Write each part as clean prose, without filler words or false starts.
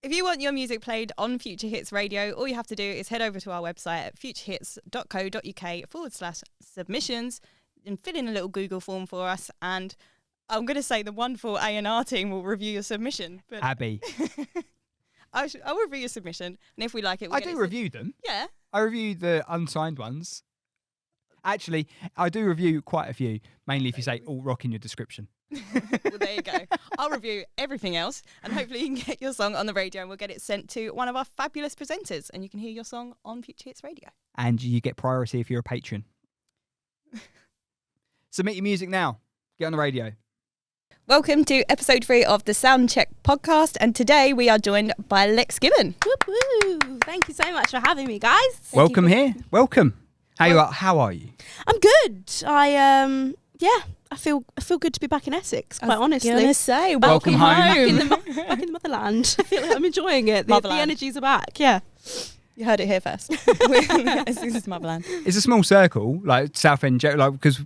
If you want your music played on Future Hits Radio, all you have to do is head over to our website at futurehits.co.uk/submissions and fill in a little Google form for us. And I'm going to say the wonderful A&R team will review your submission. But Abby. I'll review your submission, and if we like it, we'll I do review them. Yeah. I review the unsigned ones. Actually, I do review quite a few, mainly if you say alt rock in your description. Well, there you go. I'll review everything else, and hopefully you can get your song on the radio, and we'll get it sent to one of our fabulous presenters, and you can hear your song on Future Hits Radio. And you get priority if you're a patron. Submit your music now. Get on the radio. Welcome to episode 3 of the Soundcheck podcast, and today we are joined by Lex Gibbon. Whoop, woo. Thank you so much for having me, guys. Welcome here. Welcome. How are you? I'm good. I feel good to be back in Essex, quite honestly. I was going to say, welcome home. Back in the motherland. I feel like I'm enjoying it. The energies are back, yeah. You heard it here first. This is Motherland. It's a small circle, like Southend, because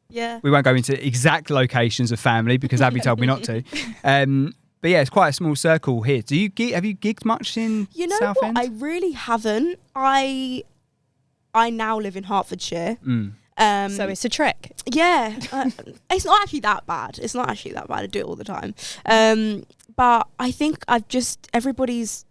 we won't go into exact locations of family because Abby told me not to. But yeah, it's quite a small circle here. Have you gigged much in Southend? You know what? I really haven't. I now live in Hertfordshire. So it's a trek. Yeah. It's not actually that bad. I do it all the time. But I think everybody's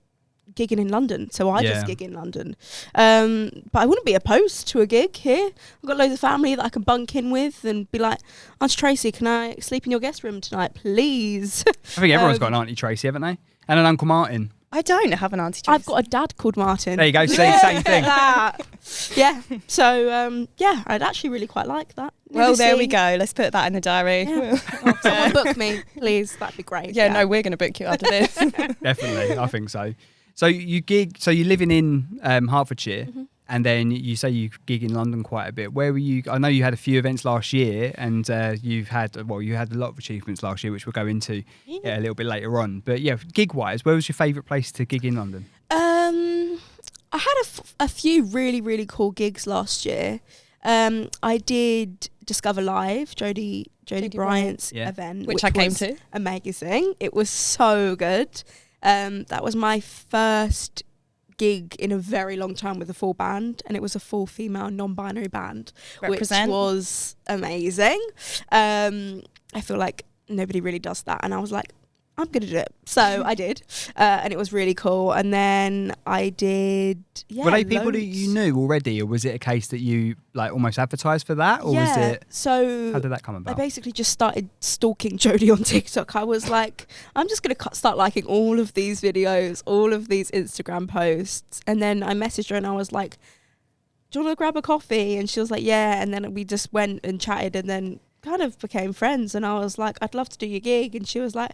gigging in London, so I just gig in London. But I wouldn't be opposed to a gig here. I've got loads of family that I can bunk in with and be like, Auntie Tracy, can I sleep in your guest room tonight, please? I think everyone's got an Auntie Tracy, haven't they? And an Uncle Martin. I don't have an Auntie Tracy. I've got a dad called Martin. There you go, same thing. Yeah. So, I'd actually really quite like that. Well, there we go. Let's put that in the diary. Yeah. Someone book me, please. That'd be great. Yeah, no, we're going to book you after this. Definitely, I think so. So you're living in Hertfordshire, and then you say you gig in London quite a bit. Where were you? I know you had a few events last year, and you had a lot of achievements last year, which we'll go into a little bit later on. But yeah, gig-wise, where was your favourite place to gig in London? I had a few really, really cool gigs last year. I did Discover Live, Jodie Bryant's event, which I came to. Amazing. It was so good. That was my first gig in a very long time with a full band, and it was a full female non-binary band, which was amazing. I feel like nobody really does that, and I was like, I'm gonna do it. So I did, and it was really cool. And then I did. Yeah, were they people that you knew already, or was it a case that you like almost advertised for that, or was it? So how did that come about? I basically just started stalking Jodie on TikTok. I was like, I'm just gonna start liking all of these videos, all of these Instagram posts, and then I messaged her and I was like, "Do you want to grab a coffee?" And she was like, "Yeah." And then we just went and chatted, and then kind of became friends. And I was like, "I'd love to do your gig," and she was like,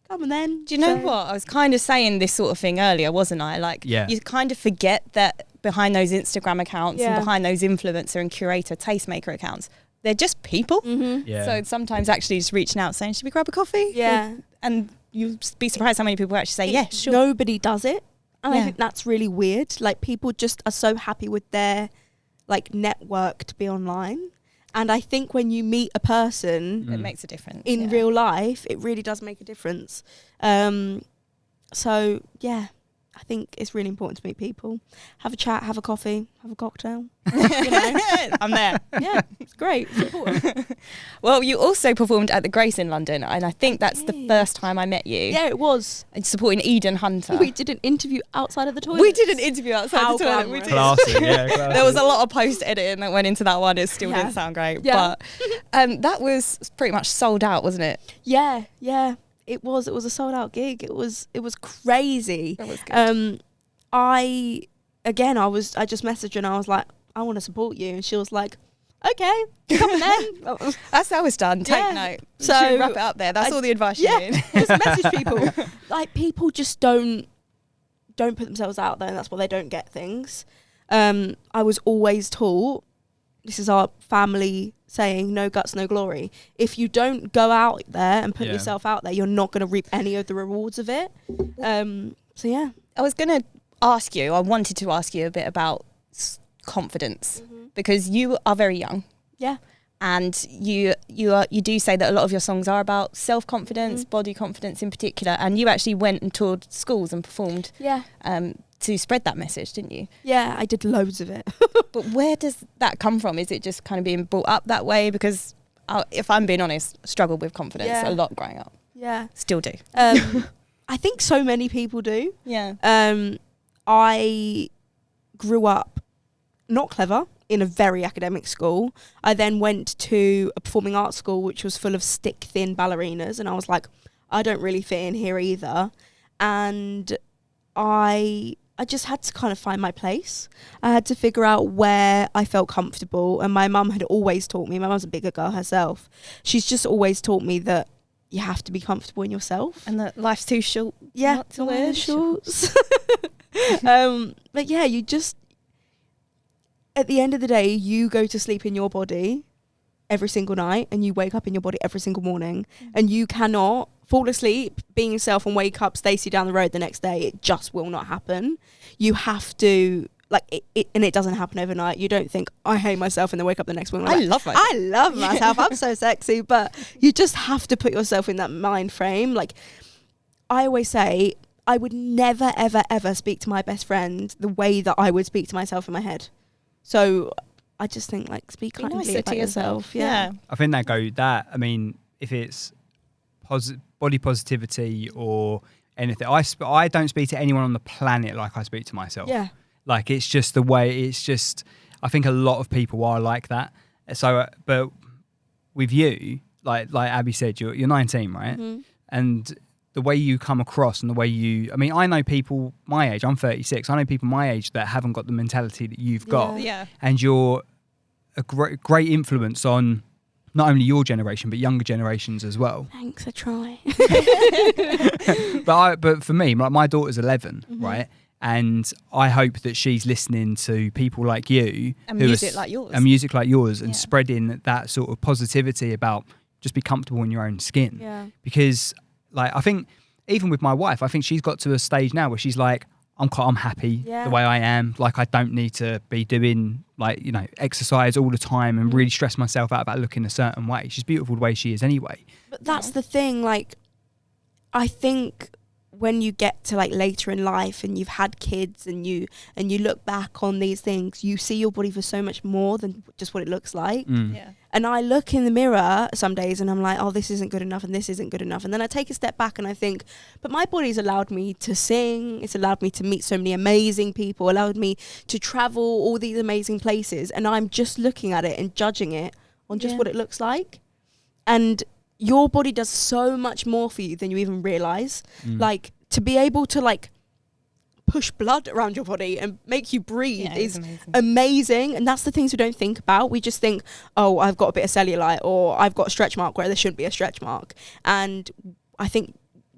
come on then. Do you know what? I was kind of saying this sort of thing earlier, wasn't I? Like, you kind of forget that behind those Instagram accounts and behind those influencer and curator, tastemaker accounts, they're just people. So sometimes actually just reaching out saying, should we grab a coffee? Yeah. And you'd be surprised how many people actually say, yeah, sure. Nobody does it. And I think that's really weird. Like, people just are so happy with their, like, network to be online. And I think when you meet a person, it makes a difference in real life. It really does make a difference. So yeah, I think it's really important to meet people, have a chat, have a coffee, have a cocktail. You know? I'm there. Yeah, it's great. It's important. Well, you also performed at the Grace in London, and I think that's the first time I met you. Yeah, it was. And supporting Eden Hunter. We did an interview outside of the toilet. We did an interview outside the toilet. We did. Classic, classic. There was a lot of post-editing that went into that one. It still didn't sound great. Yeah. But that was pretty much sold out, wasn't it? Yeah. It was a sold out gig. It was crazy. It was good. I just messaged her and I was like, I want to support you, and she was like, okay, come on then. That's how it's done. Take note. So wrap it up there. That's all the advice you need. Just message people. Like, people just don't put themselves out there, and that's why they don't get things. I was always taught, this is our family saying, no guts, no glory. If you don't go out there and put yourself out there, you're not going to reap any of the rewards of it. So yeah. I wanted to ask you a bit about confidence, because you are very young. Yeah. And you do say that a lot of your songs are about self-confidence, body confidence in particular, and you actually went and toured schools and performed to spread that message, didn't you? Yeah, I did loads of it. But where does that come from? Is it just kind of being brought up that way? Because if I'm being honest, struggled with confidence a lot growing up. Yeah. Still do. I think so many people do. Yeah. I grew up not clever, in a very academic school. I then went to a performing arts school which was full of stick-thin ballerinas, and I was like, I don't really fit in here either. And I just had to kind of find my place. I had to figure out where I felt comfortable, and my mum had always taught me, my mum's a bigger girl herself, she's just always taught me that you have to be comfortable in yourself. And that life's too short. Yeah, not to wear shorts. But yeah, you just, at the end of the day, you go to sleep in your body every single night and you wake up in your body every single morning, and you cannot fall asleep being yourself and wake up Stacey down the road the next day. It just will not happen. You have to, like, it and it doesn't happen overnight. You don't think, I hate myself, and then wake up the next morning. I love myself. I love myself. I'm so sexy. But you just have to put yourself in that mind frame. Like, I always say, I would never, ever, ever speak to my best friend the way that I would speak to myself in my head. So I just think, like, speak kindly about yourself. Yeah. I think I mean, if it's body positivity or anything, I don't speak to anyone on the planet like I speak to myself. Yeah. Like, it's just the way, I think a lot of people are like that. So, but with you, like Abby said, you're 19, right? Mm-hmm. And the way you come across and the way I mean, I know people my age, I'm 36, I know people my age that haven't got the mentality that you've got. Yeah. And you're a great influence on not only your generation, but younger generations as well. Thanks, I try. But for me, my daughter's 11, right? And I hope that she's listening to people like you. And music like yours. And spreading that sort of positivity about just be comfortable in your own skin. Yeah. Because, like, I think even with my wife, I think she's got to a stage now where she's like, I'm happy the way I am. Like, I don't need to be doing, like, you know, exercise all the time and really stress myself out about looking a certain way. She's beautiful the way she is anyway. But that's the thing. Like, I think when you get to, like, later in life and you've had kids and you look back on these things, you see your body for so much more than just what it looks like. Yeah. And I look in the mirror some days and I'm like, oh, this isn't good enough and this isn't good enough. And then I take a step back and I think, but my body's allowed me to sing. It's allowed me to meet so many amazing people, allowed me to travel all these amazing places. And I'm just looking at it and judging it on just what it looks like. And your body does so much more for you than you even realize. Like, to be able to, like, push blood around your body and make you breathe is amazing. And that's the things we don't think about. We just think, oh, I've got a bit of cellulite or I've got a stretch mark where there shouldn't be a stretch mark. And I think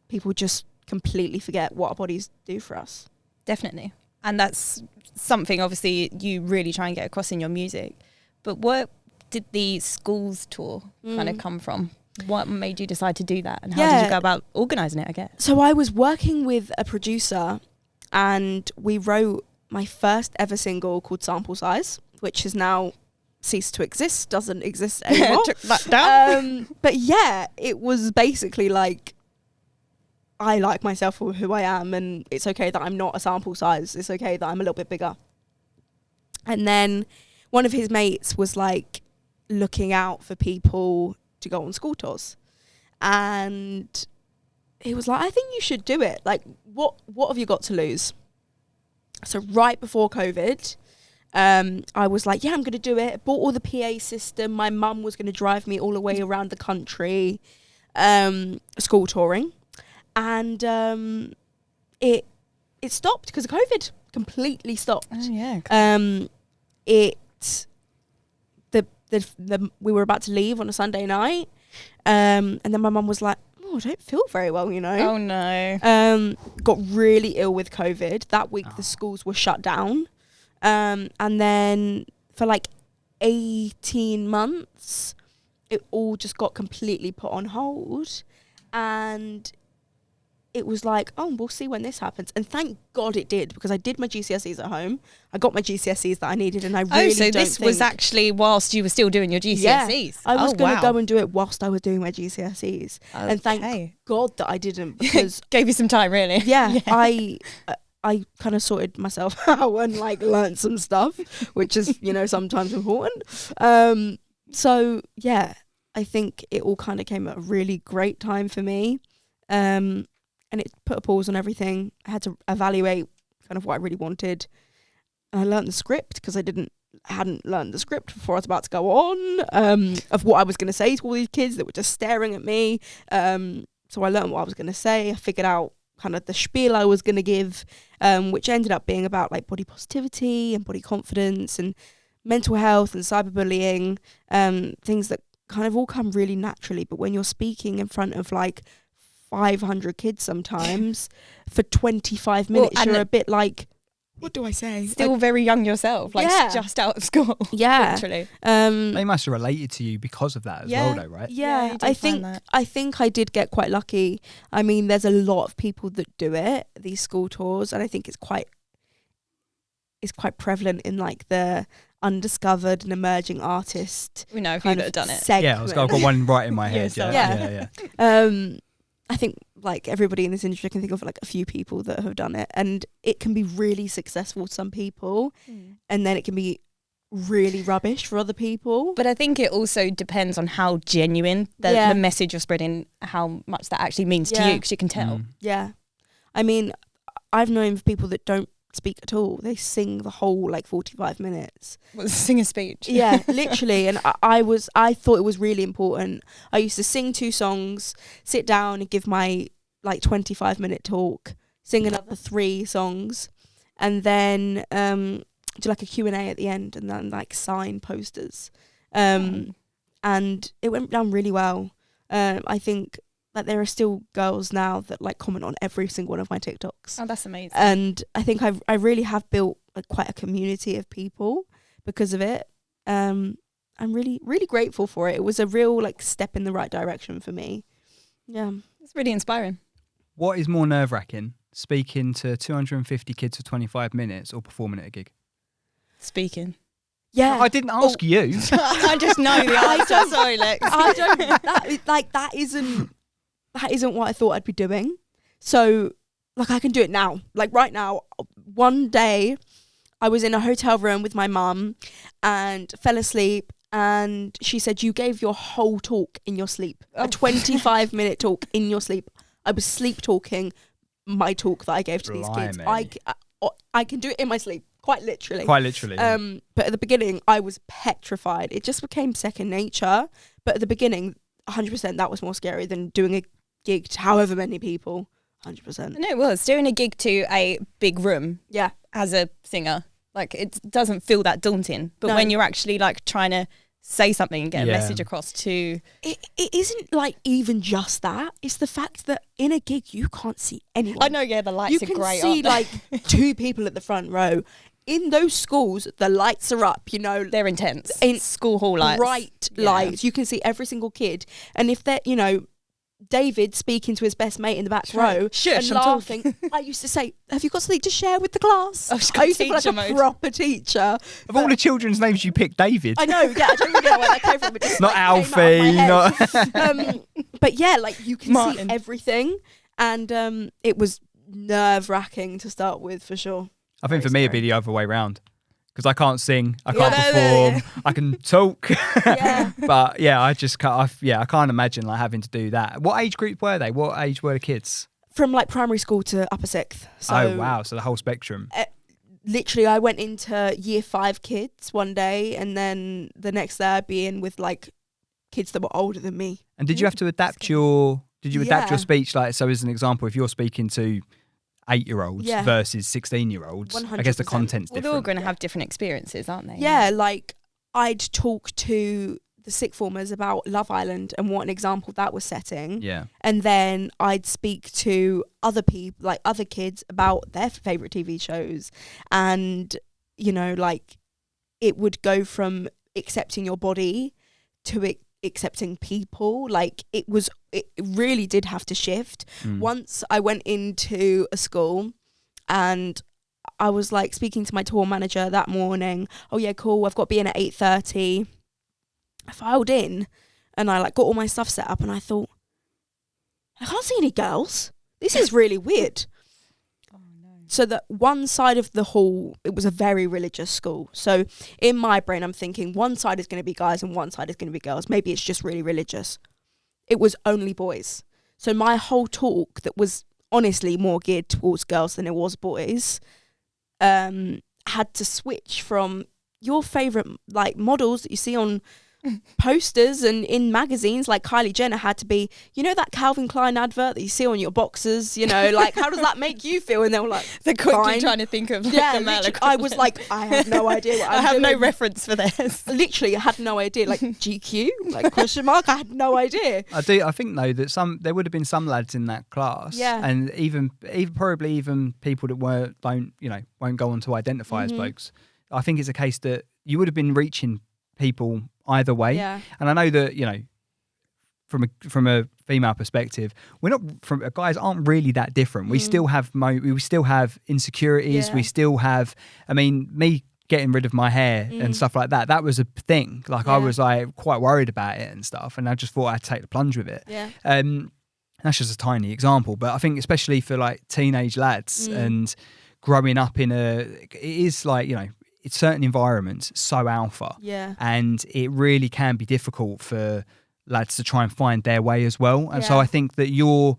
people just completely forget what our bodies do for us. Definitely. And that's something, obviously, you really try and get across in your music. But where did the schools tour kind of come from? What made you decide to do that? And how did you go about organising it, I guess? So I was working with a producer and we wrote my first ever single called Sample Size, which has now ceased to exist, doesn't exist anymore. Took that down. But yeah, it was basically like, I like myself for who I am, and it's okay that I'm not a sample size. It's okay that I'm a little bit bigger. And then one of his mates was like looking out for people to go on school tours. And he was like, I think you should do it. Like, what have you got to lose? So right before COVID, I was like, yeah, I'm going to do it. I bought all the PA system. My mum was going to drive me all the way around the country, school touring. And it stopped because of COVID. Completely stopped. Oh, yeah. We were about to leave on a Sunday night. And then my mum was like, oh, I don't feel very well, you know. Oh, no. Got really ill with COVID. That week, the schools were shut down. And then for like 18 months, it all just got completely put on hold. And it was like, oh, we'll see when this happens. And thank God it did, because I did my GCSEs at home. I got my GCSEs that I needed, and I really so this was actually whilst you were still doing your GCSEs? Yeah, I was going to go and do it whilst I was doing my GCSEs. Okay. And thank God that I didn't, because... Gave you some time, really. Yeah. I kind of sorted myself out and like learned some stuff, which is, you know, sometimes important. So, yeah, I think it all kind of came at a really great time for me. And it put a pause on everything. I had to evaluate kind of what I really wanted. And I learned the script, because I hadn't learned the script before I was about to go on, of what I was going to say to all these kids that were just staring at me. So I learned what I was going to say. I figured out kind of the spiel I was going to give, which ended up being about like body positivity and body confidence and mental health and cyberbullying, things that kind of all come really naturally. But when you're speaking in front of like 500 kids sometimes for 25 minutes, you're a bit like, what do I say? Still like, very young yourself, like just out of school. Yeah. Literally. They must have related to you because of that as well, though, right? Yeah, I think I did get quite lucky. I mean, there's a lot of people that do it, these school tours, and I think it's quite prevalent in like the undiscovered and emerging artist. We know who that have done it. Segment. Yeah, I've got one right in my head. Yeah. I think like everybody in this industry can think of like a few people that have done it, and it can be really successful to some people, and then it can be really rubbish for other people. But I think it also depends on how genuine the message you're spreading, how much that actually means to you, because you can tell. Yeah. I mean, I've known people that don't speak at all. They sing the whole like 45 minutes. Well, sing a speech. Yeah, literally. And I thought it was really important. I used to sing 2 songs, sit down and give my like 25-minute talk, sing another 3 songs, and then do like a Q&A at the end, and then like sign posters. And it went down really well. I think that there are still girls now that like comment on every single one of my TikToks. Oh, that's amazing. And I think I really have built quite a community of people because of it. I'm really, really grateful for it. It was a real like step in the right direction for me. Yeah. It's really inspiring. What is more nerve-wracking, speaking to 250 kids for 25 minutes or performing at a gig? Speaking. Yeah. I didn't ask you. I just know the answer. Sorry, Lex. I don't. That isn't what I thought I'd be doing. So, like, I can do it now. Like, right now, one day, I was in a hotel room with my mum and fell asleep, and she said, you gave your whole talk in your sleep. A 25-minute talk in your sleep. I was sleep talking my talk that I gave to these kids. I can do it in my sleep, quite literally. But at the beginning, I was petrified. It just became second nature. But at the beginning, 100%, that was more scary than doing a gig to however many people. 100%. No, it was doing a gig to a big room. Yeah, as a singer, like it doesn't feel that daunting. But when you're actually like trying to say something and get a message across to, it isn't like even just that. It's the fact that in a gig you can't see anyone. I know. Yeah, the lights are great. You can see like 2 people at the front row. In those schools, the lights are up, you know. They're intense. In school hall lights. Bright lights. You can see every single kid. And if they're, you know, David speaking to his best mate in the back row and laughing. I used to say, have you got something to share with the class? I used to feel like a proper teacher. Of all the children's names you picked, David. I know, yeah. I don't really know where that came from. But just, not like, Alfie. Not but yeah, like you can see everything. And it was nerve-wracking to start with, for sure. I think for me it'd be the other way round. Because I can't sing, I can't perform, I can talk. But yeah, I can't imagine like having to do that. What age group were they? What age were the kids? From like primary school to upper 6th. So, oh wow, so the whole spectrum. Literally, I went into year 5 kids one day, and then the next day I'd be in with like kids that were older than me. And did you have to adapt your speech? Like, so as an example, if you're speaking to 8-year-olds versus 16-year-olds, 100%. I guess the content's different. They're all going to have different experiences, aren't they? Yeah, like I'd talk to the sixth formers about Love Island and what an example that was setting. Yeah. And then I'd speak to other people, like other kids, about their favourite TV shows. And, you know, like it would go from accepting your body to it accepting people. Like it really did have to shift. Once I went into a school and I was like speaking to my tour manager that morning. Oh yeah, cool. I've got to be in at 8:30. I filed in and I like got all my stuff set up and I thought, I can't see any girls. This is really weird. Oh, no. So that one side of the hall, it was a very religious school. So in my brain, I'm thinking one side is going to be guys and one side is going to be girls. Maybe it's just really religious. It was only boys. So my whole talk that was honestly more geared towards girls than it was boys, had to switch from your favourite like models that you see on posters and in magazines, like Kylie Jenner, had to be, you know, that Calvin Klein advert that you see on your boxes, you know, like how does that make you feel? And they were like, they're quickly trying to think of like, the male I was like, I have no idea what I'm I have doing. no reference for this. Literally, I had no idea. Like GQ, like question mark. I had no idea. I think though that there would have been some lads in that class, and even probably even people that won't go on to identify as blokes. I think it's a case that you would have been reaching people either way. Yeah. And I know that, you know, from a female perspective, guys aren't really that different. We still have we still have insecurities. Yeah. We still have, I mean, me getting rid of my hair and stuff like that, that was a thing. Like I was like quite worried about it and stuff, and I just thought I'd take the plunge with it. Yeah. That's just a tiny example, but I think especially for like teenage lads and growing up it is like, you know, it's certain environments so alpha, and it really can be difficult for lads to try and find their way as well. And so I think that you're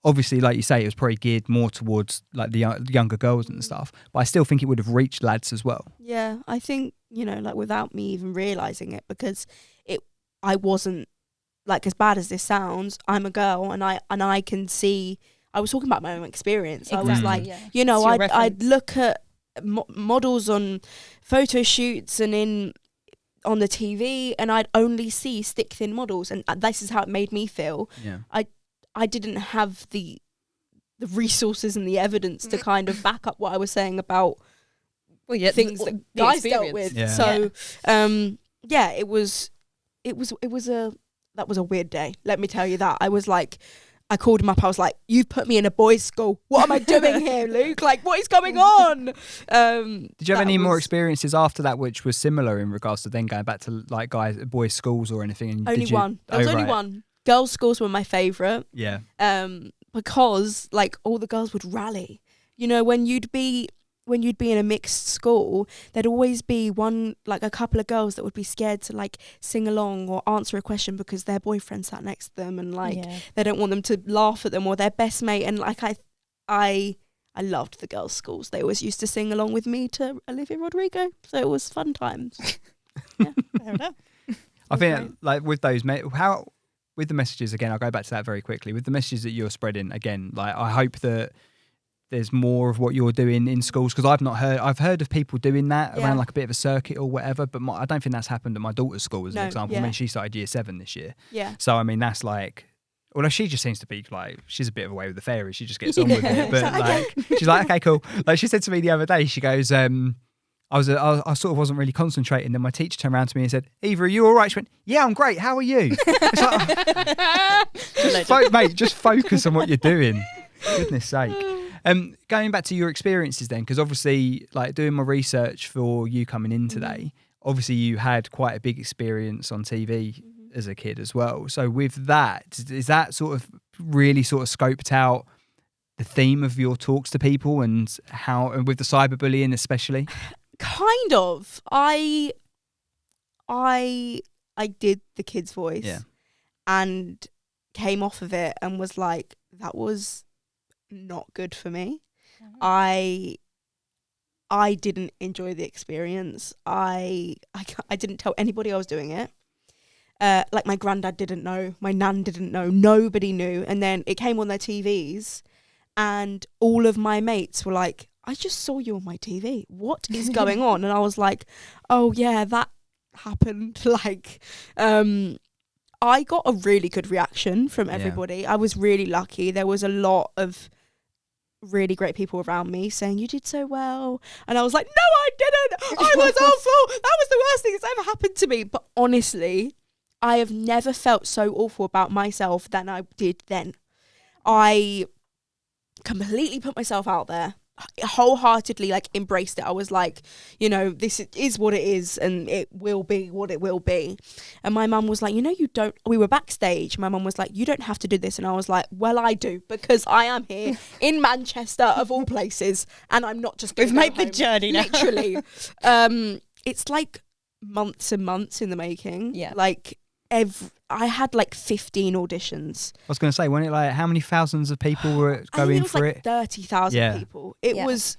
obviously, like you say, it was probably geared more towards like the younger girls and stuff, but I still think it would have reached lads as well. Yeah, I think, you know, like without me even realising it, because I wasn't, like, as bad as this sounds, I'm a girl and I can see, I was talking about my own experience. Exactly. I was like, you know, I'd look at models on photo shoots and on the TV, and I'd only see stick thin models, and this is how it made me feel. I didn't have the resources and the evidence to kind of back up what I was saying about things that guys dealt with. So that was a weird day, let me tell you that. I was like, I called him up. I was like, "You've put me in a boys' school. What am I doing here, Luke? Like, what is going on?" Did you have any more experiences after that, which was similar in regards to then going back to like boys' schools or anything? And only one. There was only one. Girls' schools were my favourite. Yeah. Because like all the girls would rally. You know, when you'd be in a mixed school, there'd always be a couple of girls that would be scared to like sing along or answer a question because their boyfriend sat next to them, and like they don't want them to laugh at them, or their best mate. And like I loved the girls' schools. They always used to sing along with me to Olivia Rodrigo, so it was fun times. Yeah, fair enough. I think like with those with the messages again, I'll go back to that very quickly. With the messages that you're spreading again, like I hope that there's more of what you're doing in schools, because I've heard of people doing that around like a bit of a circuit or whatever, but I don't think that's happened at my daughter's school as an example. I mean, she started year 7 this year. Yeah. So I mean, that's like, although she just seems to be like, she's a bit of a way with the fairies. She just gets on with it. But like, she's like, okay, cool. Like she said to me the other day, she goes, I sort of wasn't really concentrating. Then my teacher turned around to me and said, "Eva, are you all right?" She went, "Yeah, I'm great. How are you?" It's like, mate, just focus on what you're doing. Goodness sake. Going back to your experiences then, because obviously, like doing my research for you coming in today, obviously you had quite a big experience on TV as a kid as well. So with that, is that sort of really sort of scoped out the theme of your talks to people, and with the cyberbullying especially? Kind of. I did the Kid's Voice and came off of it and was like, that was not good for me. I didn't enjoy the experience. I didn't tell anybody I was doing it. Like my granddad didn't know, my nan didn't know, nobody knew. And then it came on their TVs and all of my mates were like, "I just saw you on my TV. What is going on?" And I was like, "Oh yeah, that happened." Like, I got a really good reaction from everybody. Yeah. I was really lucky. There was a lot of really great people around me saying, "You did so well." And I was like, "No, I didn't. I was awful. That was the worst thing that's ever happened to me." But honestly, I have never felt so awful about myself than I did then. I completely put myself out there, wholeheartedly like embraced it. I was like, you know, this is what it is and it will be what it will be. And my mum was like, you know, we were backstage. My mum was like, you don't have to do this. And I was like, well, I do, because I am here in Manchester of all places, and I'm not just going to We've made the journey now. Literally. It's like months and months in the making. Yeah. Like I had like 15 auditions. I was going to say, when it like how many thousands of people were going for it? 30,000 people. It was.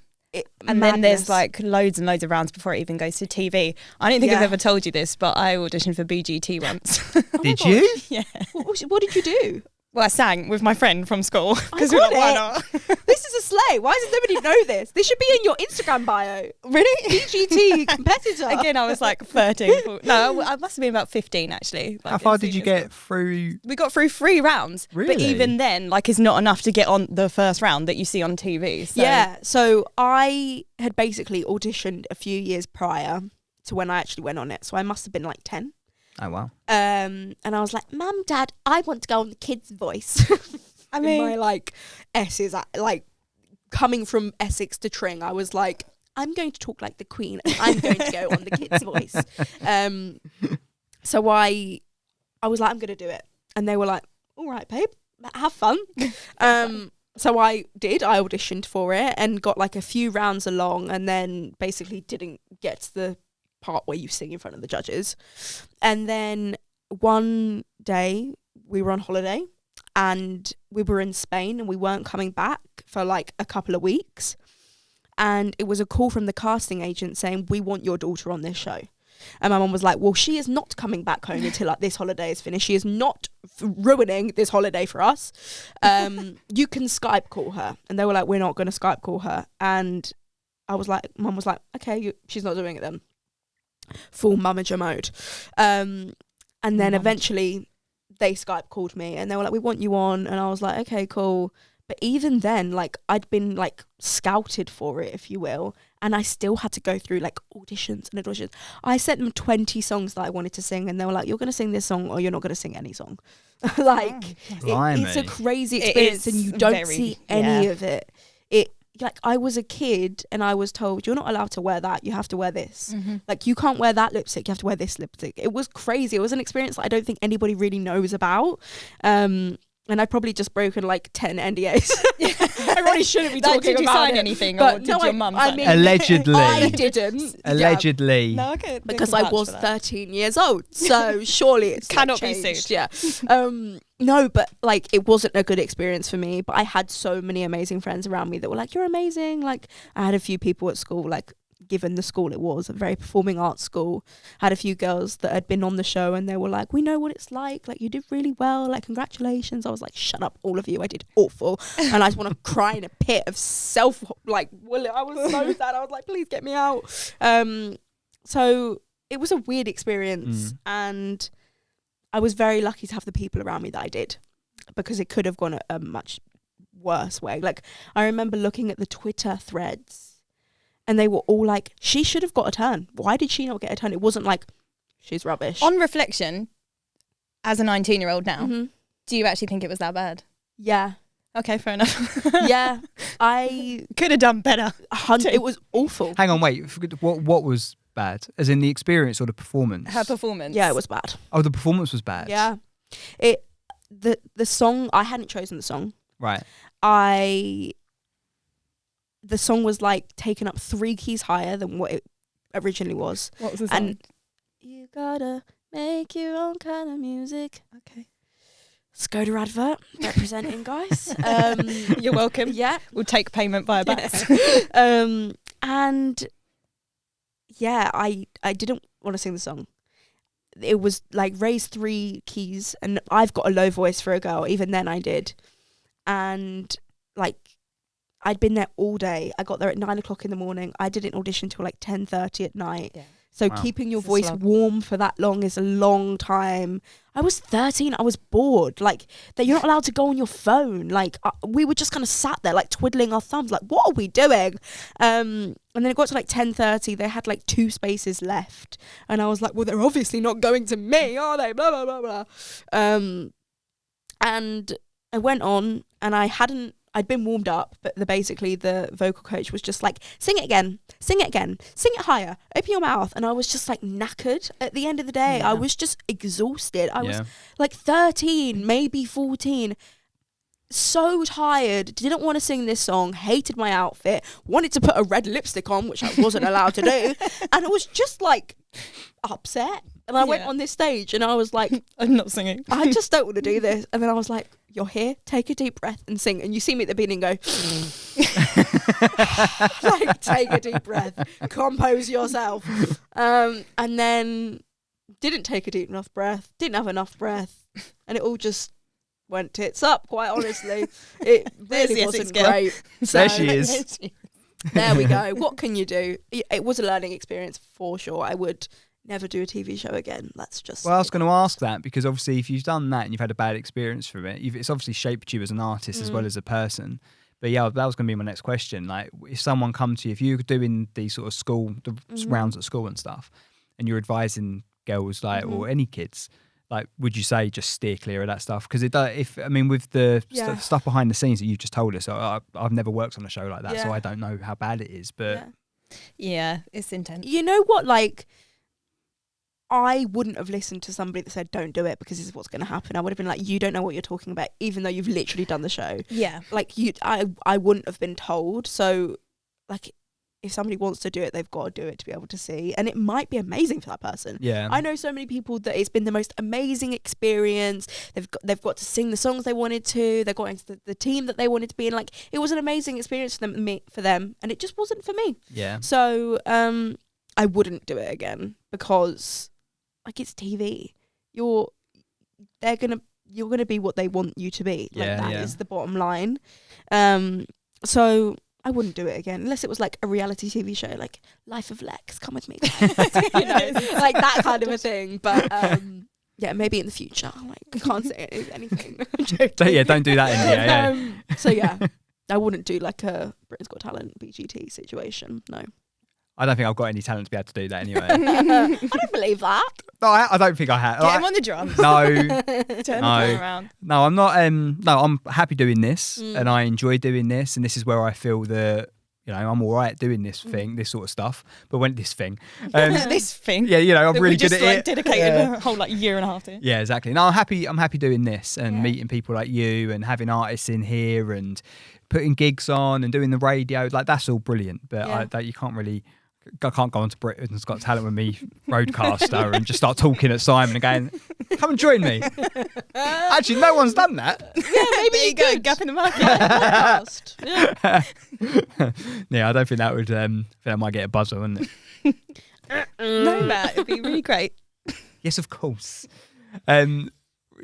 And then there's like loads and loads of rounds before it even goes to TV. I don't think I've ever told you this, but I auditioned for BGT once. Did you? Yeah. What did you do? Well, I sang with my friend from school because we were like, why not? This is a slay. Why does nobody know this? This should be in your Instagram bio. Really? BGT competitor. Again, I was like 13. No, I must have been about 15 actually. Like, how far did you get through? We got through 3 rounds. Really? But even then, like, it's not enough to get on the first round that you see on TV. So. Yeah. So I had basically auditioned a few years prior to when I actually went on it. So I must have been like 10. Oh, wow. And I was like, Mum, Dad, I want to go on The Kids' Voice. I mean, my like S's, like coming from Essex to Tring, I was like, I'm going to talk like the Queen and I'm going to go on The Kids' Voice. So I was like, I'm going to do it. And they were like, all right, babe, have fun. So I auditioned for it and got like a few rounds along, and then basically didn't get to the part where you sing in front of the judges. And then one day we were on holiday and we were in Spain and we weren't coming back for like a couple of weeks, and it was a call from the casting agent saying, we want your daughter on this show. And my mum was like, well, she is not coming back home until like this holiday is finished. She is not ruining this holiday for us. You can Skype call her. And they were like, we're not going to Skype call her. And I was like, mum was like, okay, she's not doing it then. Full mamager mode. And then eventually they Skype called me and they were like, we want you on. And I was like, okay, cool. But even then, like, I'd been like scouted for it, if you will, and I still had to go through like auditions and auditions. I sent them 20 songs that I wanted to sing, and they were like, you're going to sing this song or you're not going to sing any song. Like, it's a crazy experience, and you don't see any of it. Like, I was a kid and I was told, you're not allowed to wear that, you have to wear this. Like, you can't wear that lipstick, you have to wear this lipstick. It was crazy. It was an experience that I don't think anybody really knows about. And I'd probably just broken like 10 NDAs. I probably shouldn't be talking about it. Did you sign anything, or did your mum sign? Allegedly. I didn't. Allegedly. Yeah. No, okay. Because I was 13 years old. So surely it cannot be sued. Yeah. No, but like, it wasn't a good experience for me. But I had so many amazing friends around me that were like, you're amazing. Like, I had a few people at school, like, given the school it was, a very performing arts school, had a few girls that had been on the show and they were like, we know what it's like you did really well, like, congratulations. I was like, shut up, all of you, I did awful. And I just want to cry in a pit of self, like, well, I was so sad. I was like, please get me out. So it was a weird experience, and I was very lucky to have the people around me that I did, because it could have gone a much worse way. Like, I remember looking at the Twitter threads and they were all like, she should have got a turn. Why did she not get a turn? It wasn't like, she's rubbish. On reflection, as a 19-year-old now, do you actually think it was that bad? Yeah. Okay, fair enough. Yeah. I could have done better. It was awful. Hang on, wait. What was bad? As in the experience or the performance? Her performance. Yeah, it was bad. Oh, the performance was bad? Yeah. The song, I hadn't chosen the song. Right. The song was like taken up 3 keys higher than what it originally was. What was the song? And you gotta make your own kind of music. Okay. Skoda advert representing, guys. You're welcome. Yeah. We'll take payment via backs. And yeah, I didn't want to sing the song. It was like raised 3 keys, and I've got a low voice for a girl. Even then I did. And like, I'd been there all day. I got there at 9 o'clock in the morning. I didn't audition till like 10:30 at night. Yeah. So keeping your voice warm for that long is a long time. I was 13. I was bored. Like, that you're not allowed to go on your phone. Like, we were just kind of sat there, like, twiddling our thumbs. Like, what are we doing? And then it got to, like, 10:30. They had, like, 2 spaces left. And I was like, well, they're obviously not going to me, are they? Blah, blah, blah, blah. And I went on, and I'd been warmed up, but basically the vocal coach was just like, sing it again, sing it higher, open your mouth. And I was just like knackered at the end of the day. I was just exhausted. I was like 13, maybe 14, so tired, didn't want to sing this song, hated my outfit, wanted to put a red lipstick on, which I wasn't allowed to do. And I was just like upset. And I went on this stage and I was like, I'm not singing. I just don't want to do this. And then I was like, you're here, take a deep breath and sing. And you see me at the beginning go, like, take a deep breath, compose yourself. And then didn't take a deep enough breath, didn't have enough breath. And it all just went tits up, quite honestly. It really wasn't great. So, there she is. There we go. What can you do? It was a learning experience for sure. I would never do a TV show again. That's just... Well, I was going to ask that, because obviously if you've done that and you've had a bad experience from it, it's obviously shaped you as an artist as well as a person. But yeah, that was going to be my next question. Like, if someone come to you, if you're doing these sort of rounds at school and stuff, and you're advising girls, like, or any kids, like, would you say just steer clear of that stuff? Because with the stuff behind the scenes that you've just told us, I've never worked on a show like that, so I don't know how bad it is. But yeah, it's intense. You know what? Like, I wouldn't have listened to somebody that said don't do it because this is what's going to happen. I would have been like, you don't know what you're talking about, even though you've literally done the show. Yeah, like I wouldn't have been told. So, like, if somebody wants to do it, they've got to do it to be able to see, and it might be amazing for that person. Yeah, I know so many people that it's been the most amazing experience. They've got to sing the songs they wanted to. They got into the team that they wanted to be in. Like, it was an amazing experience for them, and it just wasn't for me. Yeah. So I wouldn't do it again because, like, it's TV. You're gonna be what they want you to be. Like, that is the bottom line. So I wouldn't do it again unless it was like a reality TV show, like Life of Lex, come with me, you know, like that kind of a thing. But yeah, maybe in the future. Like, I can't say anything. Don't do that in here. So yeah, I wouldn't do like a Britain's Got Talent BGT situation. No. I don't think I've got any talent to be able to do that anyway. I don't believe that. No, I don't think I have. Get him on the drums. No. Turn him around. No, I'm not. No, I'm happy doing this, and I enjoy doing this, and this is where I feel that, you know, I'm all right doing this thing, this sort of stuff. But when this thing, yeah, you know, I'm really good at it. Dedicated a whole year and a half to. Yeah, exactly. No, I'm happy doing this and meeting people like you and having artists in here and putting gigs on and doing the radio. Like, that's all brilliant. But I can't go on to Britain's Got Talent with me, roadcaster, and just start talking at Simon and going, come and join me. Actually, no one's done that. Yeah, maybe you go gap in the market. Yeah, I don't think that would. I think that might get a buzzer, wouldn't it? No, Matt, it'd be really great. Yes, of course.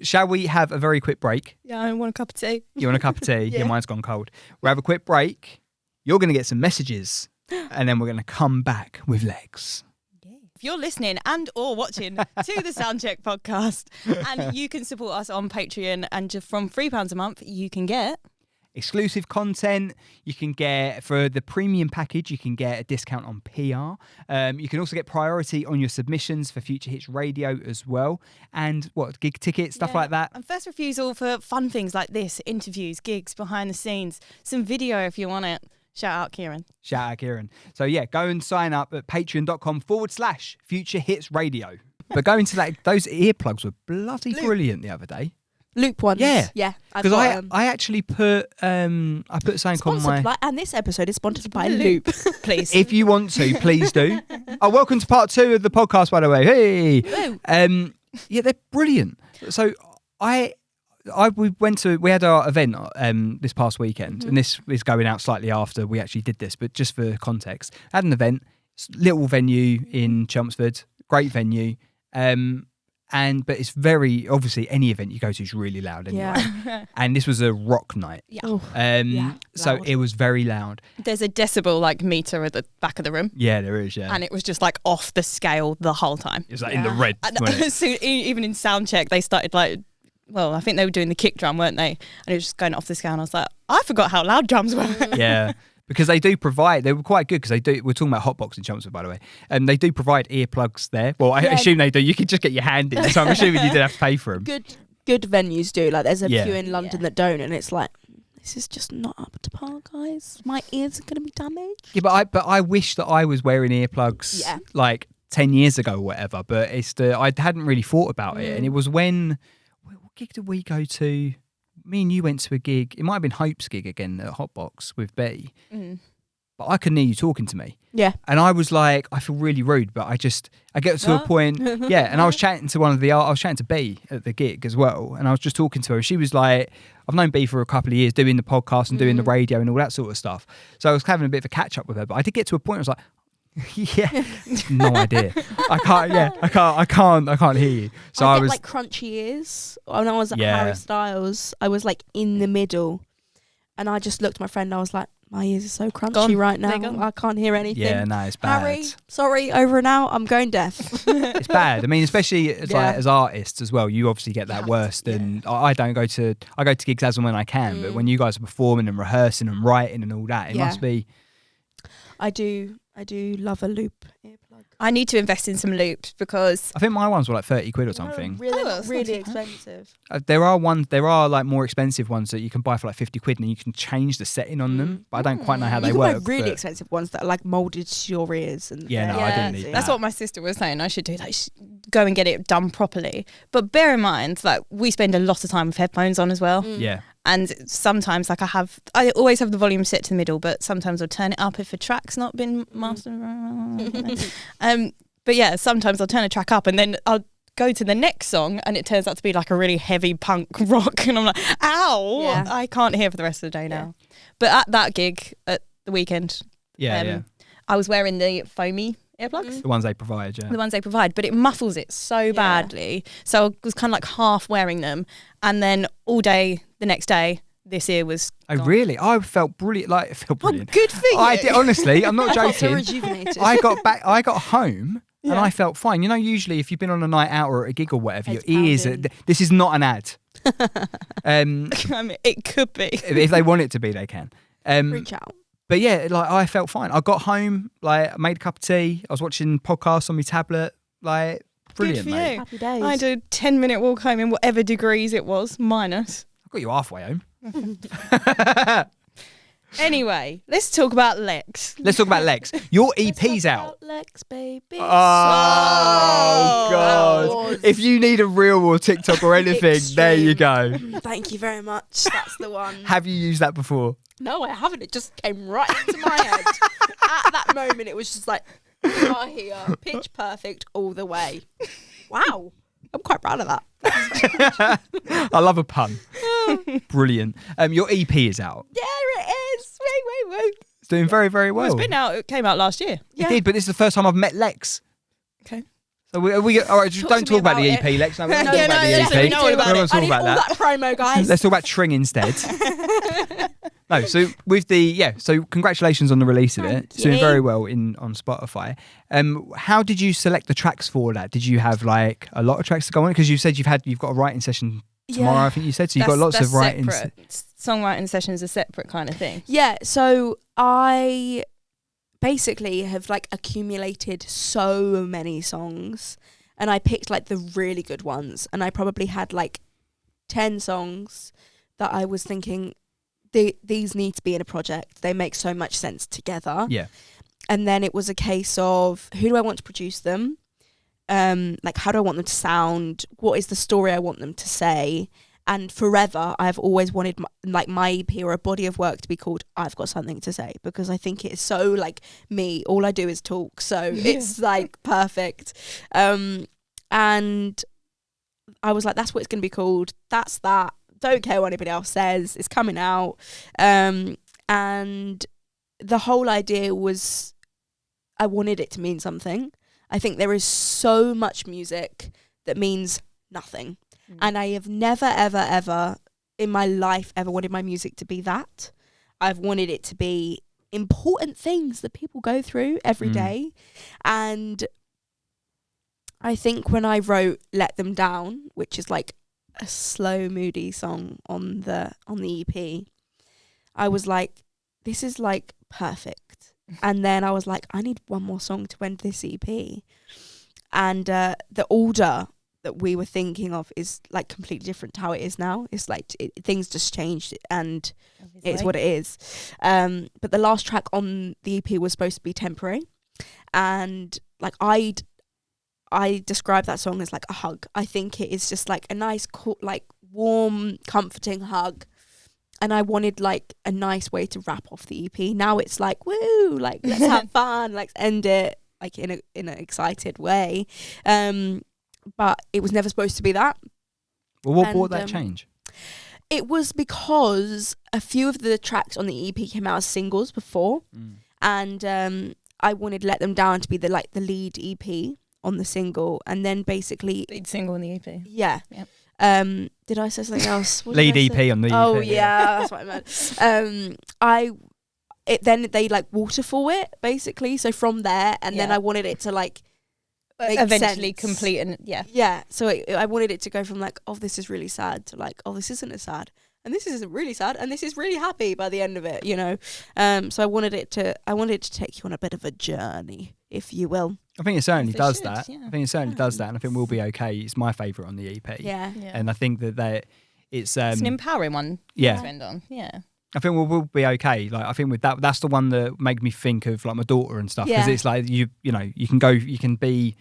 Shall we have a very quick break? Yeah, I want a cup of tea. You want a cup of tea? Yeah, mine's gone cold. We'll have a quick break. You're going to get some messages. And then we're going to come back with Lex. If you're listening and or watching to the Soundcheck podcast, and you can support us on Patreon, and just from £3 a month, you can get exclusive content. You can get, for the premium package, you can get a discount on PR. You can also get priority on your submissions for Future Hits Radio as well. And gig tickets, stuff like that. And first refusal for fun things like this, interviews, gigs, behind the scenes, some video if you want it. Shout out Kieran. So yeah, go and sign up at patreon.com/Future Hits Radio. But going to that, those earplugs were bloody brilliant the other day. Loop ones. Yeah. Because I actually put something on my... and this episode is sponsored by Loop. Please. If you want to, please do. Welcome to part 2 of the podcast, by the way. Hey. Yeah, they're brilliant. So we had our event this past weekend, and this is going out slightly after we actually did this, but just for context, I had an event, little venue in Chelmsford, great venue, and But it's very obviously any event you go to is really loud anyway. Yeah. And this was a rock night. Yeah. So it was very loud. There's a decibel meter at the back of the room. Yeah, there is. Yeah. And it was just off the scale the whole time. It was in the red. So even in sound check, they started I think they were doing the kick drum, weren't they? And it was just going off the scale. And I was like, I forgot how loud drums were. Yeah. Because they do provide, they were quite good because we're talking about hotbox in Chelmsford, by the way. And they do provide earplugs there. Well, I assume they do. You can just get your hand in. So I'm assuming you didn't have to pay for them. Good venues do. There's a few in London that don't. And it's this is just not up to par, guys. My ears are going to be damaged. Yeah, but I wish that I was wearing earplugs 10 years ago or whatever. But I hadn't really thought about it. And it was what gig did we go to? Me and you went to a gig. It might have been Hope's gig again at Hotbox with B. But I couldn't hear you talking to me. Yeah. And I was like, I feel really rude, but I get to a point. Yeah. And I was chatting to I was chatting to B at the gig as well. And I was just talking to her. She was like, I've known B for a couple of years doing the podcast and doing the radio and all that sort of stuff. So I was having a bit of a catch up with her. But I did get to a point I was like, yeah, no idea. I can't hear you. So I was crunchy ears. When I was at Harry Styles, I was in the middle, and I just looked at my friend. I was like, my ears are so crunchy right now. I can't hear anything. Yeah, no, it's bad. Harry, sorry, over and out. I'm going deaf. It's bad. I mean, especially as artists as well. You obviously get that worse than I don't go to. I go to gigs as and when I can, but when you guys are performing and rehearsing and writing and all that, it must be. I do love a loop earplug. I need to invest in some loops because I think my ones were 30 quid or something. Really expensive. There are more expensive ones that you can buy for 50 quid and you can change the setting on them, but I don't quite know how they work. Buy really expensive ones that are molded to your ears. And I don't need that. That's what my sister was saying. I should do go and get it done properly. But bear in mind, we spend a lot of time with headphones on as well. Yeah. And sometimes I always have the volume set to the middle, but sometimes I'll turn it up if a track's not been mastered. But yeah, sometimes I'll turn a track up and then I'll go to the next song and it turns out to be a really heavy punk rock and I'm like, ow, I can't hear for the rest of the day now. But at that gig at the weekend, I was wearing the foamy earplugs. The ones they provide, The ones they provide, but it muffles it so badly. So I was kind of half wearing them and then all day the next day, this ear was gone. Oh, really? I felt brilliant. It felt brilliant. Oh, good for you. I did, honestly, I'm not joking. So rejuvenated. I got home and I felt fine. Usually if you've been on a night out or at a gig or whatever, your ears, this is not an ad. I mean, it could be. If they want it to be, they can. Reach out. But yeah, I felt fine. I got home, I made a cup of tea. I was watching podcasts on my tablet. Brilliant, good for mate. You. Happy days. I did a 10-minute walk home in whatever degrees it was, minus. I got you halfway home. Anyway, let's talk about Lex. Your EP's out. Lex, baby. Oh, God. If you need a reel or TikTok or anything, there you go. Thank you very much. That's the one. Have you used that before? No, I haven't. It just came right into my head. At that moment, it was just here, pitch perfect all the way. Wow. I'm quite proud of that. I love a pun. Brilliant. Your EP is out. Yeah, it is. Wait. It's doing very, very well. It's been out. It came out last year. It did, but this is the first time I've met Lex. Okay. So we all right, just don't talk about the EP, Lex. No, we don't talk about the EP. We know about it. I need all that promo, guys. Let's talk about Tring instead. No, so with so congratulations on the release of it. It's doing very well on Spotify. How did you select the tracks for that? Did you have a lot of tracks to go on? Because you said you've got a writing session tomorrow, I think you said. So you've got lots of writing. Songwriting sessions are separate kind of thing. Yeah, so I basically have accumulated so many songs and I picked the really good ones and I probably had 10 songs that I was thinking these need to be in a project. They make so much sense together. Yeah. And then it was a case of who do I want to produce them? How do I want them to sound? What is the story I want them to say? And forever, I've always wanted my EP or a body of work to be called I've Got Something to Say, because I think it's so me. All I do is talk. So it's perfect. And I was that's what it's going to be called. That's that. Don't care what anybody else says. It's coming out. And the whole idea was I wanted it to mean something. I think there is so much music that means nothing. And I have never, ever, ever in my life ever wanted my music to be that. I've wanted it to be important things that people go through every day. And I think when I wrote Let Them Down, which is like a slow, moody song on the EP, I was like, this is like perfect. And then I was like, I need one more song to end this EP. And the order that we were thinking of is like completely different to how it is now. It's like things just changed, and it's what it is. But the last track on the EP was supposed to be Temporary, and like I describe that song as like a hug. I think it is just like a nice, like warm, comforting hug. And I wanted like a nice way to wrap off the EP. Now it's like, woo, like let's have fun, let's end it like in an excited way. But it was never supposed to be that. Well, what brought that change? It was because a few of the tracks on the EP came out as singles before, and I wanted Let Them Down to be the lead EP on the single, and then basically lead single on the EP. Yeah. Yep. Did I say something else? Lead EP on the EP. Oh yeah, that's what I meant. Then they like waterfall it basically. So from there, and then I wanted it to like eventually sense. Complete, and yeah. So I wanted it to go from like, oh, this is really sad, to like, oh, this isn't as sad, and this isn't really sad, and this is really happy by the end of it, you know. So I wanted it to take you on a bit of a journey, if you will. I think it certainly does that. Yeah. I think it certainly does that, and I think We'll Be Okay. It's my favourite on the EP. Yeah. And I think that it's an empowering one. Yeah. To end on. Yeah. I think We'll Be Okay. Like I think with that's the one that made me think of like my daughter and stuff, because it's like you know you can be.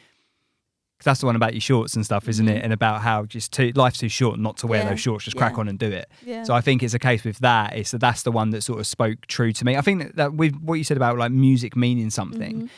Cause that's the one about your shorts and stuff, isn't it? And about how life's too short not to wear those shorts. Just crack on and do it. Yeah. So I think it's a case with that. That's the one that sort of spoke true to me. I think that with what you said about like music meaning something.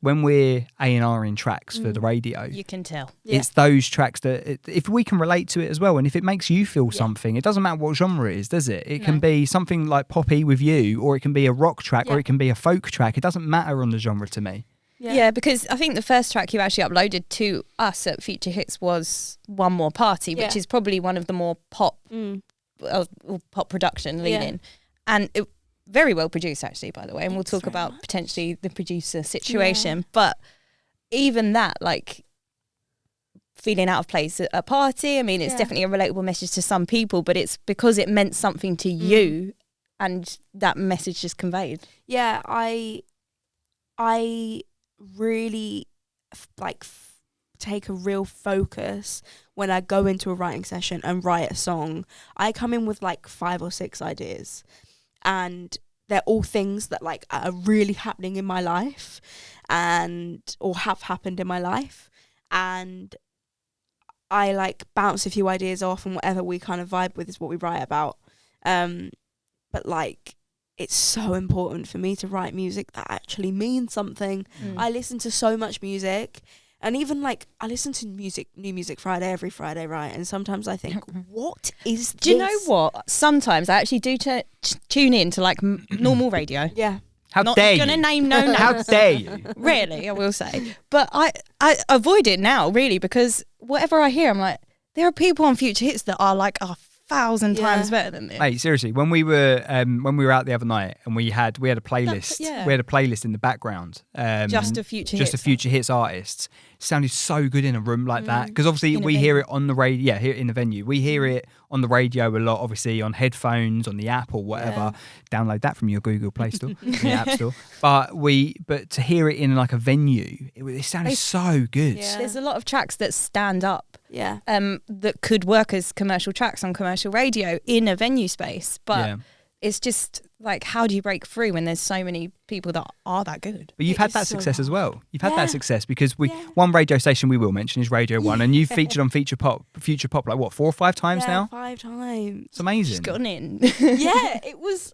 When we're A&Ring tracks for the radio, you can tell it's those tracks that if we can relate to it as well, and if it makes you feel something, it doesn't matter what genre it is, does it? It can be something like poppy with you, or it can be a rock track, or it can be a folk track. It doesn't matter on the genre to me. Yeah, because I think the first track you actually uploaded to us at Future Hits was One More Party, which is probably one of the more pop pop production leading, and it very well produced actually, by the way, and we'll talk about potentially the producer situation. But even that, like feeling out of place at a party, I mean, it's definitely a relatable message to some people, but it's because it meant something to you, and that message just conveyed. Yeah, I really take a real focus when I go into a writing session and write a song. I come in with like 5 or 6 ideas, and they're all things that like are really happening in my life or have happened in my life, and I like bounce a few ideas off, and whatever we kind of vibe with is what we write about. But like, it's so important for me to write music that actually means something. I listen to so much music, and even like I listen to New Music Friday every Friday, right? And sometimes I think, what is this? Do you know what? Sometimes I actually do tune in to like normal radio. Yeah. How dare you? Not gonna name no names. How dare you? Really, I will say. But I avoid it now, really, because whatever I hear, I'm like, there are people on Future Hits that are like 1,000 times better than this. Hey, seriously, when we were out the other night and we had a playlist, we had a playlist in the background, just a Future Hits artists. It sounded so good in a room like that, because obviously we hear it on the radio. Yeah, here in the venue, we hear it on the radio a lot. Obviously on headphones, on the app or whatever. Download that from your Google Play Store, the App Store. But to hear it in like a venue, it sounded so good. Yeah. There's a lot of tracks that stand up. Yeah. That could work as commercial tracks on commercial radio in a venue space, but it's just like, how do you break through when there's so many people that are that good? But you've had that success as well. You've had that success because one radio station we will mention is Radio 1, and you've featured on Future Pop like what, 4 or 5 times now? 5 times. It's amazing. She's gotten in. Yeah, it was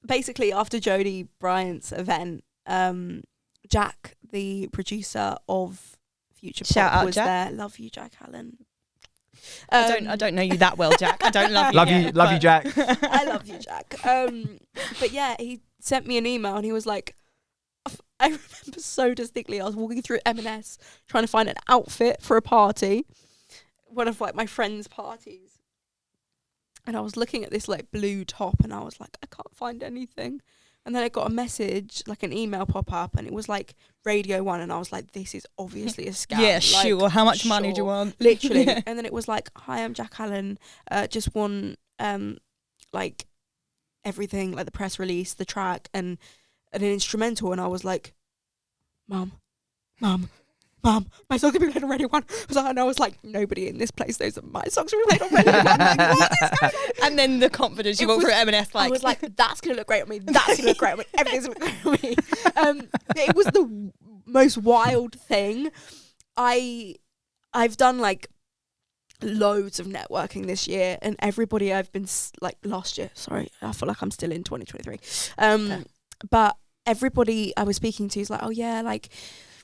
basically after Jodie Bryant's event. Jack, the producer of Future Pop, was there. Love you, Jack Allen. I don't know you that well, Jack. I don't love you. Love you, Jack. I love you, Jack. But yeah, he sent me an email and he was like, I remember so distinctly, I was walking through M&S trying to find an outfit for a party, one of like my friends' parties. And I was looking at this like blue top and I was like, I can't find anything. And then I got a message, like an email pop up, and it was like Radio 1, and I was like, this is obviously a scam. Yeah, like, sure. How much money do you want? Literally. And then it was like, hi, I'm Jack Allen. Just won like everything, like the press release, the track, and an instrumental. And I was like, Mum, my songs have been played on Radio 1. And I was like, nobody in this place knows that my songs have been played on Radio 1. Like, what is going on? And then the confidence you walk through M&S, like... I was like, that's going to look great on me. That's going to look great on me. Everything's going to look great on me. It was the most wild thing. I've done, like, loads of networking this year. And everybody I've been, like, last year. Sorry, I feel like I'm still in 2023. Okay. But everybody I was speaking to is like, oh, yeah, like...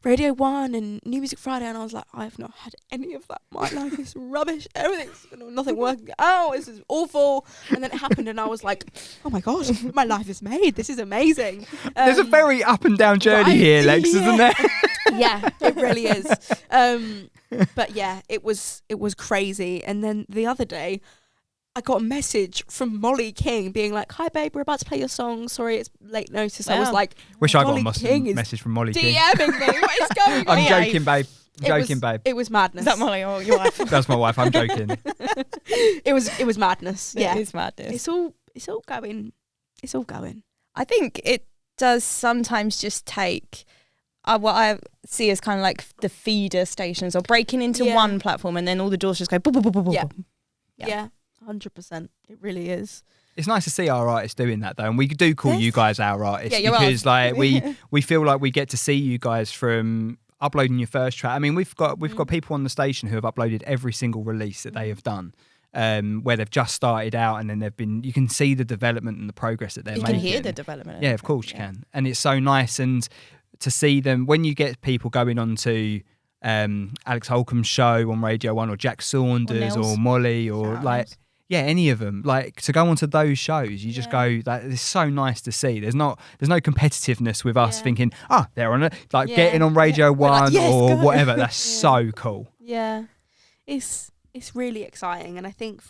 Radio 1 and New Music Friday, and I was like, I've not had any of that. My life is rubbish. Everything's nothing working. Oh, this is awful. And then it happened, and I was like, oh my god, my life is made. This is amazing. There's a very up and down journey here, Lex, isn't there? Yeah, it really is. But yeah, it was crazy. And then the other day, I got a message from Molly King being like, hi babe, we're about to play your song. Sorry, it's late notice. Wow. I was like, wish I got a message from Molly King. DMing me. What is going on? I'm joking, babe. Babe. It was madness. Is that Molly or your wife? That's my wife. I'm joking. It was madness. Yeah. It is madness. It's all going. It's all going. I think it does sometimes just take what I see as kind of like the feeder stations or breaking into one platform and then all the doors just go boop, boop, boop, boop, yeah. boop. Yeah. 100%. It really is. It's nice to see our artists doing that though, and we do call you guys our artists because right. like we feel like we get to see you guys from uploading your first track. I mean, we've got people on the station who have uploaded every single release that they have done, where they've just started out and then you can see the development and the progress that they're making. You can hear the development. Yeah, of course you can, and it's so nice and to see them when you get people going on to Alex Holcomb's show on Radio 1 or Jack Saunders or Molly or like. Yeah, any of them. Like to go onto those shows, you just go. Like, it's so nice to see. There's no competitiveness with us thinking, they're on it. Like getting on Radio 1 like, or whatever. That's so cool. Yeah, it's really exciting, and I think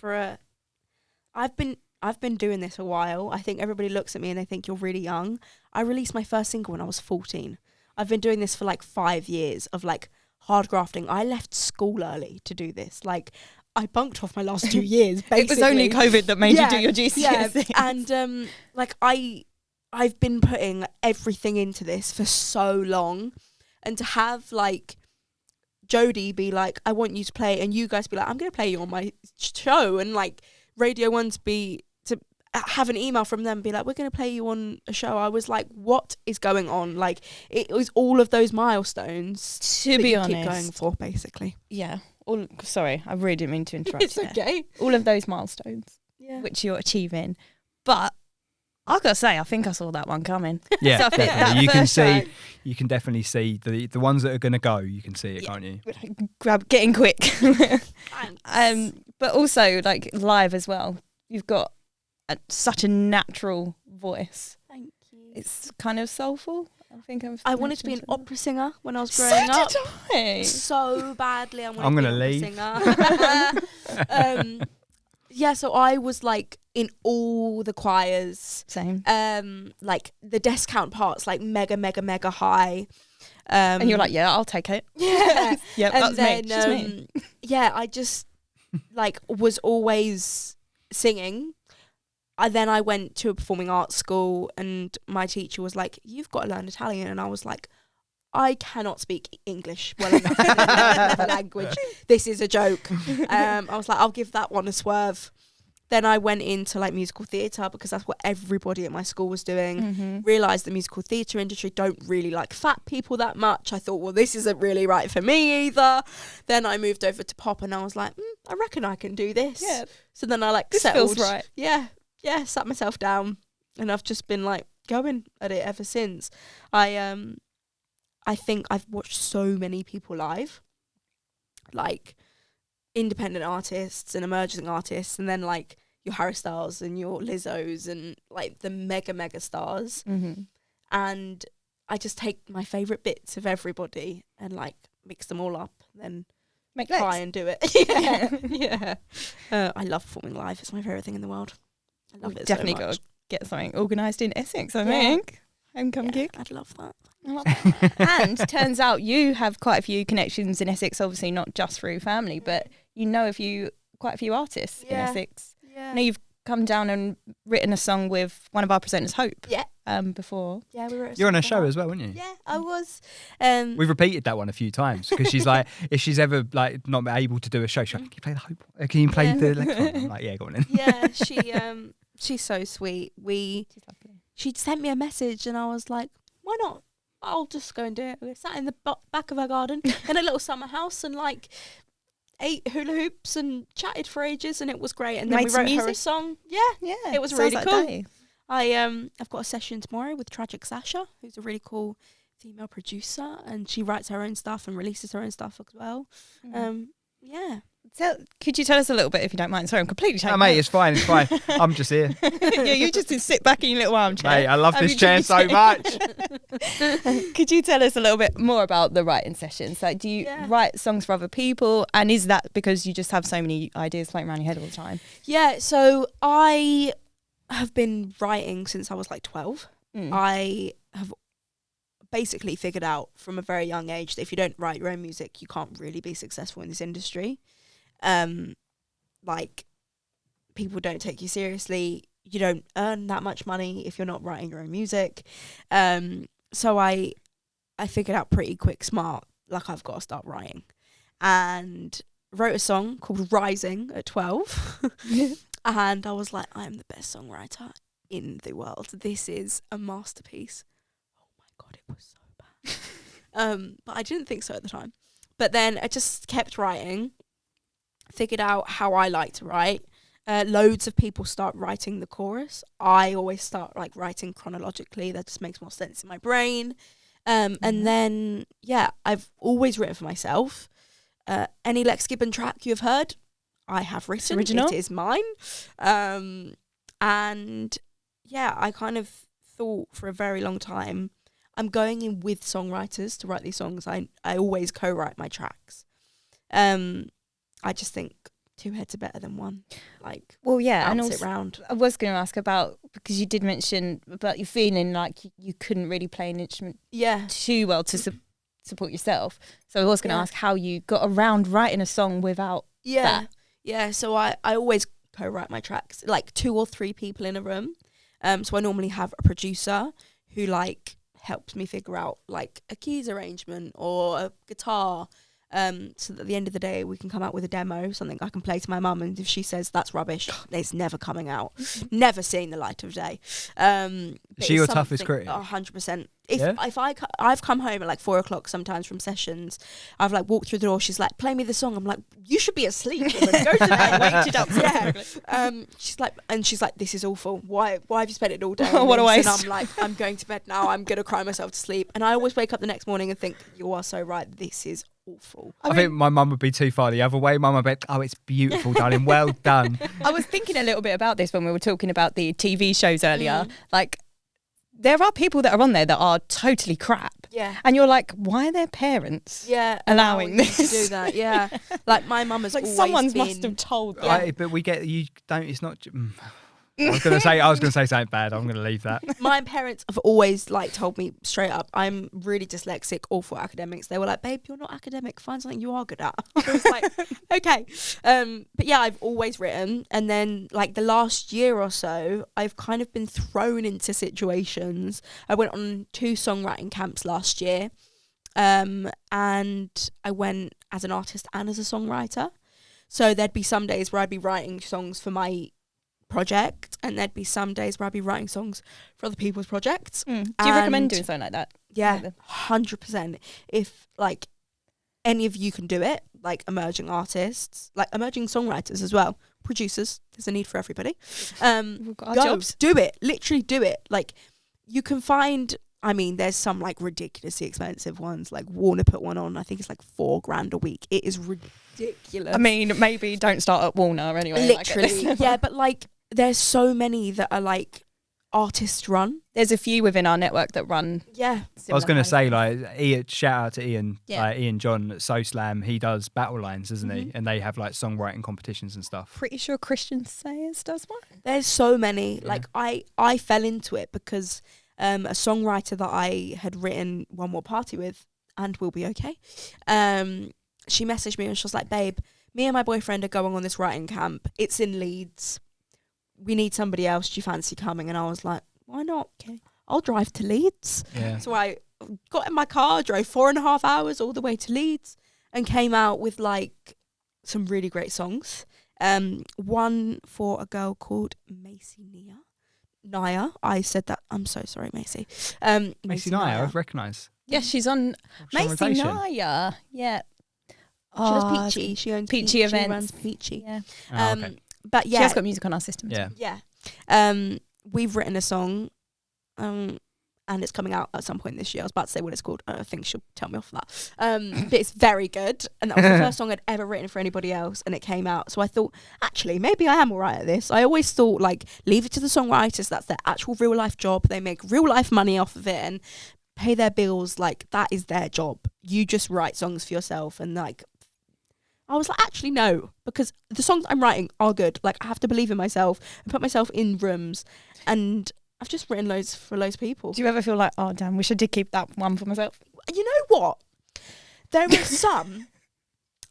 I've been doing this a while. I think everybody looks at me and they think you're really young. I released my first single when I was 14. I've been doing this for like 5 years of like hard grafting. I left school early to do this. Like. I bunked off my last 2 years, basically. It was only COVID that made you do your GCSE. Yeah. And like I've been putting everything into this for so long, and to have like Jodie be like, I want you to play, and you guys be like, I'm going to play you on my show, and like Radio 1 to have an email from them be like, we're going to play you on a show. I was like, what is going on? Like it was all of those milestones to be honest, keep going for basically. Yeah. Sorry, I really didn't mean to interrupt. It's okay. All of those milestones, which you're achieving, but I gotta say, I think I saw that one coming. Yeah, so definitely. You can definitely see the ones that are going to go. You can see it, can't you? Getting quick. But also like live as well. You've got such a natural voice. Thank you. It's kind of soulful. I wanted to be an opera singer when I was growing up. So did I. So badly. I'm going to be an opera singer. Yeah, so I was like in all the choirs. Same. Like the desk count parts, like mega, mega, mega high. And you're like, yeah, I'll take it. Yeah. Yeah, that's me. Just me. Yeah, I just like was always singing. Then I went to a performing arts school and my teacher was like, you've got to learn Italian. And I was like, I cannot speak English well enough to learn the language. This is a joke. I was like, I'll give that one a swerve. Then I went into like musical theatre because that's what everybody at my school was doing. Realised the musical theatre industry don't really like fat people that much. I thought, well, this isn't really right for me either. Then I moved over to pop and I was like, I reckon I can do this. Yeah. So then I like settled. Feels right. Yeah, sat myself down and I've just been like going at it ever since. I think I've watched so many people live, like independent artists and emerging artists, and then like your Harry Styles and your Lizzos and like the mega stars. And I just take my favourite bits of everybody and like mix them all up, then try and do it. I love performing live. It's my favourite thing in the world. I love it definitely so much. Got to get something organised in Essex, I think. Homecoming gig. I'd love that. And turns out you have quite a few connections in Essex, obviously not just through family, but you know quite a few artists in Essex. I know you've come down and written a song with one of our presenters, Hope. Before. Yeah, we wrote. You're on a show as well, weren't you? Yeah, I was. We've repeated that one a few times because she's like, if she's ever like not able to do a show, she's like, can you play the Hope? Can you play the Lex one? I'm like, yeah, go on then. Yeah, she's so sweet. She sent me a message and I was like, why not? I'll just go and do it. We sat in the back of her garden in a little summer house and like ate hula hoops and chatted for ages, and it was great. And then we wrote her a song. Yeah, it was really cool. I've got a session tomorrow with Tragic Sasha, who's a really cool female producer, and she writes her own stuff and releases her own stuff as well. Could you tell us a little bit, if you don't mind? Sorry, I'm completely taking mate, it's fine. I'm just here. You just sit back in your little armchair. Mate, I love this chair so much. Could you tell us a little bit more about the writing sessions? Like, do you write songs for other people? And is that because you just have so many ideas floating around your head all the time? Yeah, so I have been writing since I was like 12. I have basically figured out from a very young age that if you don't write your own music, you can't really be successful in this industry. Like, people don't take you seriously. You don't earn that much money if you're not writing your own music. So I figured out pretty quick, smart, like I've got to start writing, and wrote a song called Rising at 12. And I was like, I am the best songwriter in the world. This is a masterpiece. Oh my God, it was so bad. But I didn't think so at the time. But then I just kept writing, figured out how I like to write. Loads of people start writing the chorus. I always start like writing chronologically. That just makes more sense in my brain. And then, I've always written for myself. Any Lex Gibbon track you've heard, I have written. Original. It is mine. And I kind of thought for a very long time, I'm going in with songwriters to write these songs. I always co-write my tracks. I just think two heads are better than one. Like, and also, it round. I was going to ask about, because you did mention about you feeling like you couldn't really play an instrument too well to support yourself. So I was going to ask how you got around writing a song without that. Yeah, so I always co-write my tracks, like 2 or 3 people in a room. So I normally have a producer who like helps me figure out like a keys arrangement or a guitar. So that at the end of the day we can come out with a demo, something I can play to my mum, and if she says that's rubbish, it's never coming out, never seeing the light of day. Is she your toughest critic? 100%. If I've come home at like 4 o'clock sometimes from sessions, I've like walked through the door, she's like, play me the song. I'm like, you should be asleep. Go to bed, wake it up. She's like, this is awful. Why have you spent it all day? What a waste. And I'm like, I'm going to bed now. I'm gonna cry myself to sleep. And I always wake up the next morning and think, you are so right. This is awful. I think my mum would be too far the other way. Mum would be, oh, it's beautiful, darling. Well done. I was thinking a little bit about this when we were talking about the TV shows earlier. Like, there are people that are on there that are totally crap. Yeah. And you're like, why are their parents allowing this? To do that, yeah. Like, my mum has always someone must have told them. But we get, you don't, it's not... I was gonna say something bad. I'm gonna leave that. My parents have always like told me straight up, I'm really dyslexic, awful at academics. They were like, babe, you're not academic, find something you are good at. I was like, okay. But yeah, I've always written, and then like the last year or so, I've kind of been thrown into situations. I went on 2 songwriting camps last year, and I went as an artist and as a songwriter. So there'd be some days where I'd be writing songs for my project, and there'd be some days where I'd be writing songs for other people's projects. Do you recommend doing something like that? Yeah, 100%. If like any of you can do it, like emerging artists, like emerging songwriters as well, producers, there's a need for everybody. We've got our jobs. Do it, literally do it. Like, you can find, I mean, there's some like ridiculously expensive ones, like Warner put one on, I think it's like $4,000 a week. It is ridiculous. I mean, maybe don't start at Warner anyway. Literally, yeah, but like there's so many that are like artists run. There's a few within our network that run. Yeah. I was going to say, like, Ian, shout out to Ian, Ian John at So Slam. He does battle lines, doesn't he? And they have like songwriting competitions and stuff. Pretty sure Christian Sayers does one. There's so many. Yeah. Like I fell into it because a songwriter that I had written One More Party with, and We'll Be Okay, she messaged me and she was like, babe, me and my boyfriend are going on this writing camp. It's in Leeds. We need somebody else. Do you fancy coming? And I was like, why not? Okay, I'll drive to Leeds. Yeah. So I got in my car, drove 4.5 hours all the way to Leeds, and came out with like some really great songs. One for a girl called Macy Naya. I said that. I'm so sorry, Macy. Macy Naya, I recognise. Yeah, she's on Macy Naya. Yeah. She does Peachy. She owns Peachy events. She runs Peachy. Yeah. Okay. But yeah, she has got music on our system. Yeah. Yeah. We've written a song, and it's coming out at some point this year. I was about to say what it's called. I think she'll tell me off for that. But it's very good, and that was the first song I'd ever written for anybody else, and it came out. So I thought, actually, maybe I am all right at this. I always thought, like, leave it to the songwriters. That's their actual real life job. They make real life money off of it and pay their bills. Like, that is their job. You just write songs for yourself, and like, I was like, actually, no, because the songs I'm writing are good. Like, I have to believe in myself and put myself in rooms. And I've just written loads for loads of people. Do you ever feel like, oh, damn, wish I did keep that one for myself? You know what? There are some.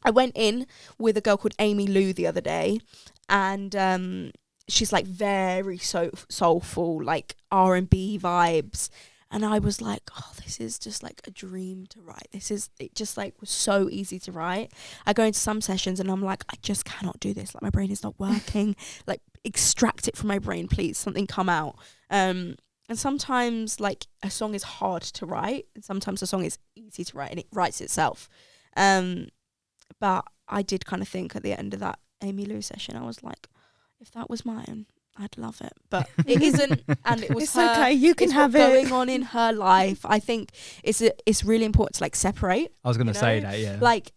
I went in with a girl called Amy Lou the other day, and she's like very soulful, like R&B vibes. And I was like, oh, this is just like a dream to write. It just like was so easy to write. I go into some sessions and I'm like, I just cannot do this. Like, my brain is not working. Like, extract it from my brain, please. Something come out. And sometimes like a song is hard to write, and sometimes a song is easy to write and it writes itself. But I did kind of think at the end of that Amy Lou session, I was like, if that was mine, I'd love it, but it isn't, and it was it's her. Okay, you can have it going on in her life. I think it's really important to like separate. I was going to say that, yeah. Like,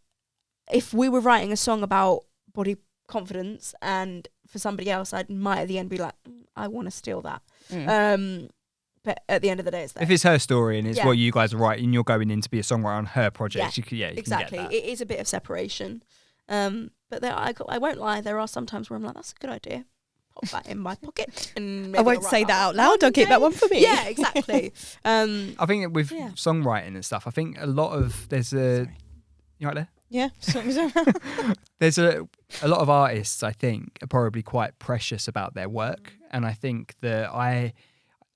if we were writing a song about body confidence, and for somebody else, I might at the end be like, I want to steal that. But at the end of the day, it's there. If it's her story and it's what you guys are writing, and you're going in to be a songwriter on her project, you exactly. Can get that. It is a bit of separation. But I won't lie, there are some times where I'm like, that's a good idea. Pop that in my pocket, and I won't say that out loud. I'll keep that one for me. Yeah, exactly. I think with songwriting and stuff, I think a lot of you right there? Yeah. There's a lot of artists, I think, are probably quite precious about their work, and I think that I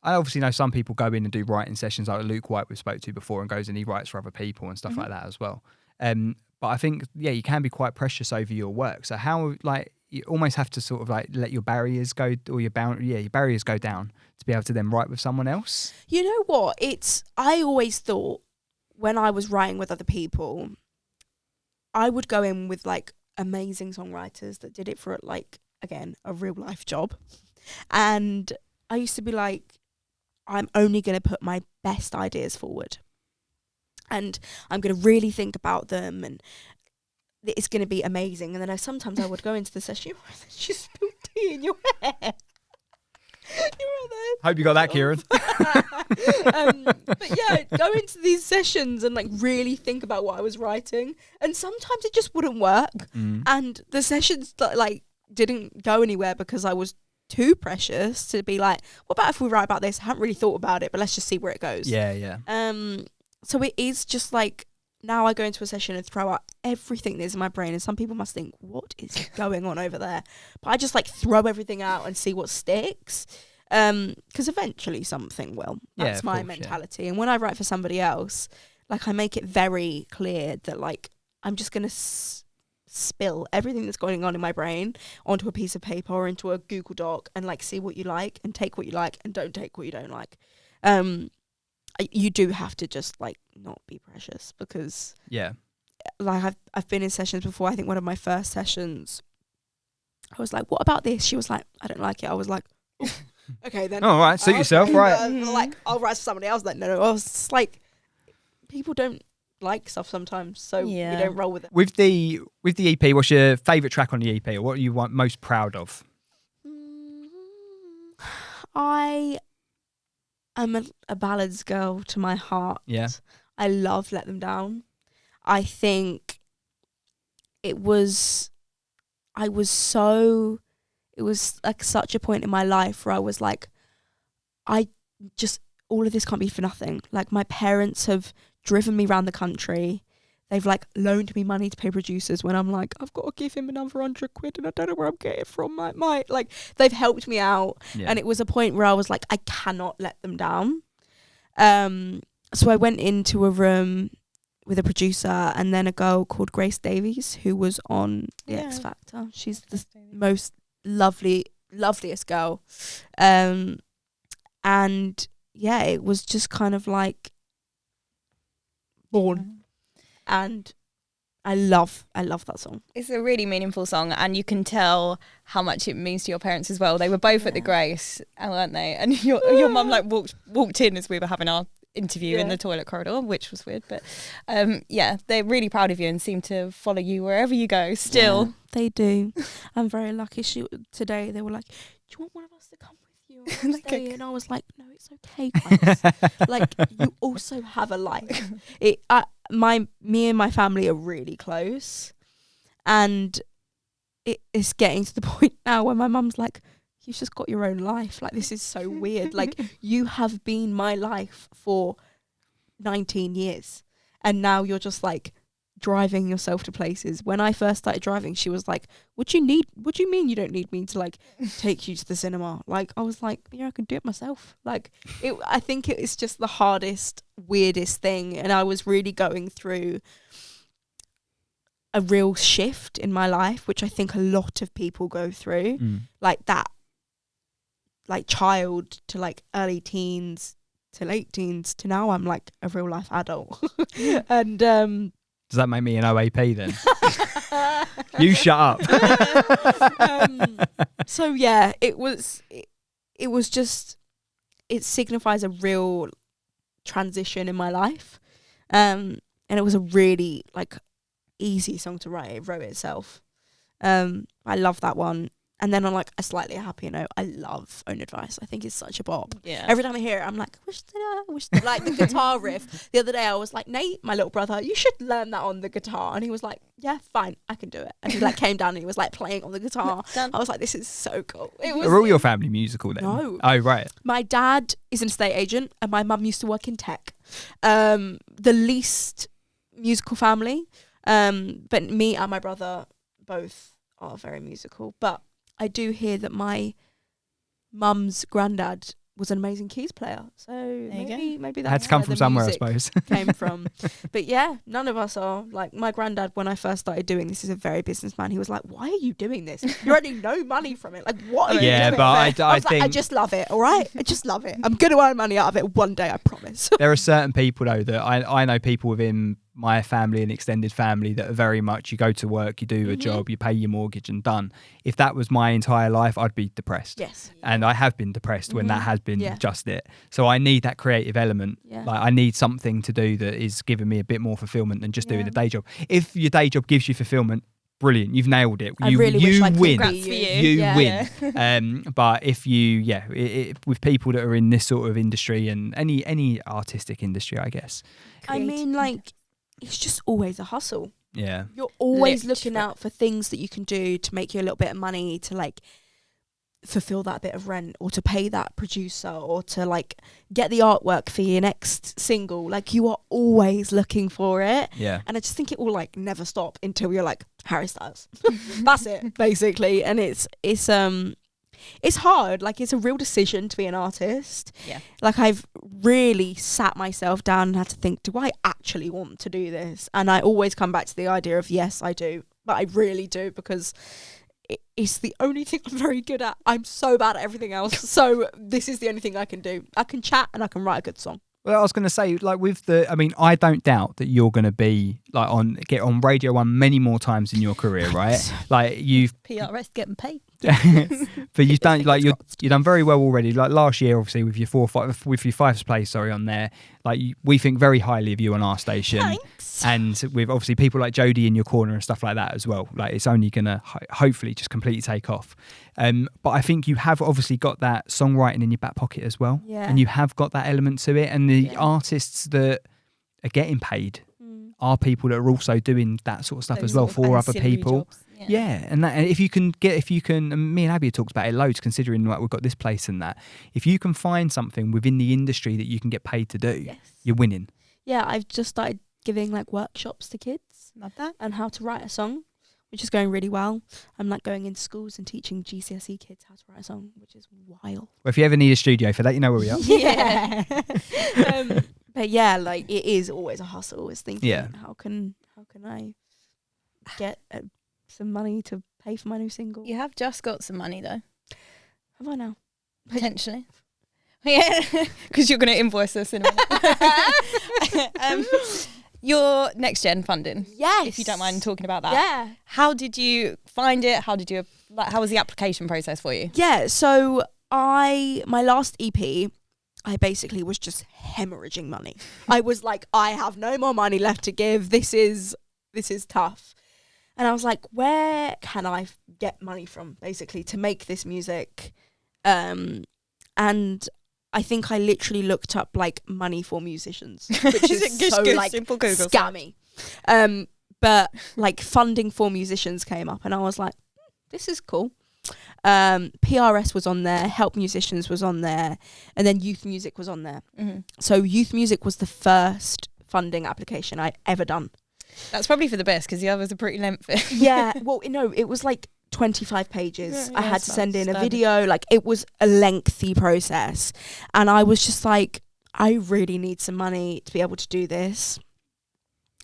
obviously know some people go in and do writing sessions like Luke White we spoke to before, and goes and he writes for other people and stuff like that as well. But I think you can be quite precious over your work. So how like you almost have to sort of like let your barriers go, or your barriers go down to be able to then write with someone else. You know what? I always thought when I was writing with other people, I would go in with like amazing songwriters that did it for like, again, a real life job. And I used to be like, I'm only going to put my best ideas forward. And I'm going to really think about them, and it's going to be amazing. And then sometimes I would go into the session, you spilled tea in your hair. You were there. Hope you got that, Kieran. But yeah, go into these sessions and like really think about what I was writing. And sometimes it just wouldn't work. And the sessions like didn't go anywhere because I was too precious to be like, what about if we write about this? I haven't really thought about it, but let's just see where it goes. Yeah. So it is just like, now I go into a session and throw out everything that's in my brain, and some people must think, what is going on over there? But I just like throw everything out and see what sticks, because eventually something will. That's my mentality. Yeah. And when I write for somebody else, like, I make it very clear that like I'm just going to spill everything that's going on in my brain onto a piece of paper or into a Google Doc, and like see what you like and take what you like and don't take what you don't like. You do have to just like not be precious, because like I've been in sessions before. I think one of my first sessions, I was like, what about this? She was like, I don't like it. I was like, oh, okay then. All right, suit yourself, right? Like, I'll write for somebody else. Like, no. I was just like, people don't like stuff sometimes, so you don't roll with it. With the EP, what's your favourite track on the EP, or what are you most proud of? I I'm a ballads girl to my heart. Yeah. I love Let Them Down. I think it was like such a point in my life where I was like, all of this can't be for nothing. Like, my parents have driven me around the country. They've like loaned me money to pay producers when I'm like, I've got to give him another £100 and I don't know where I'm getting it from. Like, they've helped me out. Yeah. And it was a point where I was like, I cannot let them down. So I went into a room with a producer and then a girl called Grace Davies, who was on the X Factor. She's the most loveliest girl. And yeah, it was just kind of like born. And I love that song. It's a really meaningful song, and you can tell how much it means to your parents as well. They were both at the Grace, weren't they? And your mum like walked in as we were having our interview in the toilet corridor, which was weird, but they're really proud of you and seem to follow you wherever you go still. Yeah, they do. I'm very lucky. Today they were like, do you want one of us to come with you? Like, and I was like, no, it's okay, guys. Like, you also have a life. Me and my family are really close, and it's getting to the point now where my mum's like, you've just got your own life. Like, this is so weird. Like, you have been my life for 19 years, and now you're just like driving yourself to places. When I first started driving, she was like, what do you mean you don't need me to like take you to the cinema? Like, I was like, yeah, I can do it myself. Like, I think it's just the hardest, weirdest thing. And I was really going through a real shift in my life, which I think a lot of people go through. Like that, like child to like early teens to late teens to now I'm like a real life adult. And does that make me an OAP then? You shut up. So yeah, it was just, it signifies a real transition in my life. And it was a really like easy song to write. It wrote itself. I love that one. And then on like a slightly happier note, I love Own Advice. I think it's such a bop. Yeah. Every time I hear it, I'm like, wish like the guitar riff. The other day I was like, Nate, my little brother, you should learn that on the guitar. And he was like, yeah, fine, I can do it. And he like came down and he was like playing on the guitar. I was like, this is so cool. Are all your family musical then? No. Oh, right. My dad is an estate agent and my mum used to work in tech. The least musical family. But me and my brother both are very musical. But I do hear that my mum's granddad was an amazing keys player, so maybe that had to come from somewhere, I suppose. Came from, but yeah, none of us are. Like, my granddad, when I first started doing this, is a very businessman. He was like, "Why are you doing this? You're earning no money from it. Like, what are you doing?" Yeah, but I think I just love it. All right, I just love it. I'm gonna earn money out of it one day, I promise. There are certain people though that I know people within my family and extended family that are very much, you go to work, you do a job, you pay your mortgage and done. If that was my entire life, I'd be depressed. Yes. And I have been depressed when that has been just it. So I need that creative element. Yeah. Like, I need something to do that is giving me a bit more fulfillment than just doing a day job. If your day job gives you fulfillment, brilliant, you've nailed it. I really wish I could win. be You win. But if you, with people that are in this sort of industry and any artistic industry, I guess. I mean, like, it's just always a hustle. Yeah. You're always looking out for things that you can do to make you a little bit of money, to like fulfill that bit of rent, or to pay that producer, or to like get the artwork for your next single. Like, you are always looking for it. Yeah. And I just think it will like never stop until you're like Harry Styles. That's it, basically. And it's hard. Like, it's a real decision to be an artist. Yeah. Like, I've really sat myself down and had to think, do I actually want to do this? And I always come back to the idea of, yes, I do. But I really do, because it's the only thing I'm very good at. I'm so bad at everything else. So this is the only thing I can do. I can chat and I can write a good song. Well, I was going to say, like, I don't doubt that you're going to be like get on Radio 1 many more times in your career, right? Like, you've PRS getting paid. But you've done you've done very well already. Like last year, obviously with your 5th place, on there. Like we think very highly of you on our station. Thanks. And with obviously people like Jodie in your corner and stuff like that as well. Like it's only gonna hopefully just completely take off. But I think you have obviously got that songwriting in your back pocket as well. Yeah. And you have got that element to it. And the artists that are getting paid are people that are also doing that sort of stuff as well for other people. Jobs. Yeah, and if you can, and me and Abby talked about it loads, considering like we've got this place and that. If you can find something within the industry that you can get paid to do, you're winning. Yeah, I've just started giving like workshops to kids. Love that. And how to write a song, which is going really well. I'm like going into schools and teaching GCSE kids how to write a song, which is wild. Well, if you ever need a studio for that, you know where we are. Yeah. But yeah, like it is always a hustle. Always thinking, how can I get some money to pay for my new single? You have just got some money though. Have I now? Potentially. Yeah, because you're going to invoice us in a minute. Your next gen funding. Yes. If you don't mind talking about that. Yeah. How did you find it? How was the application process for you? Yeah. So my last EP, I basically was just hemorrhaging money. I was like, I have no more money left to give. This is tough. And I was like, where can I get money from, basically, to make this music? And I think I literally looked up like money for musicians, which is so like simple Google scammy. But like funding for musicians came up, and I was like, this is cool. PRS was on there, Help Musicians was on there, and then Youth Music was on there. Mm-hmm. So Youth Music was the first funding application I'd ever done. That's probably for the best because the others are pretty lengthy. Yeah, well, no, it was like 25 pages. I had to send in a video. Like it was a lengthy process, and I was just like, I really need some money to be able to do this.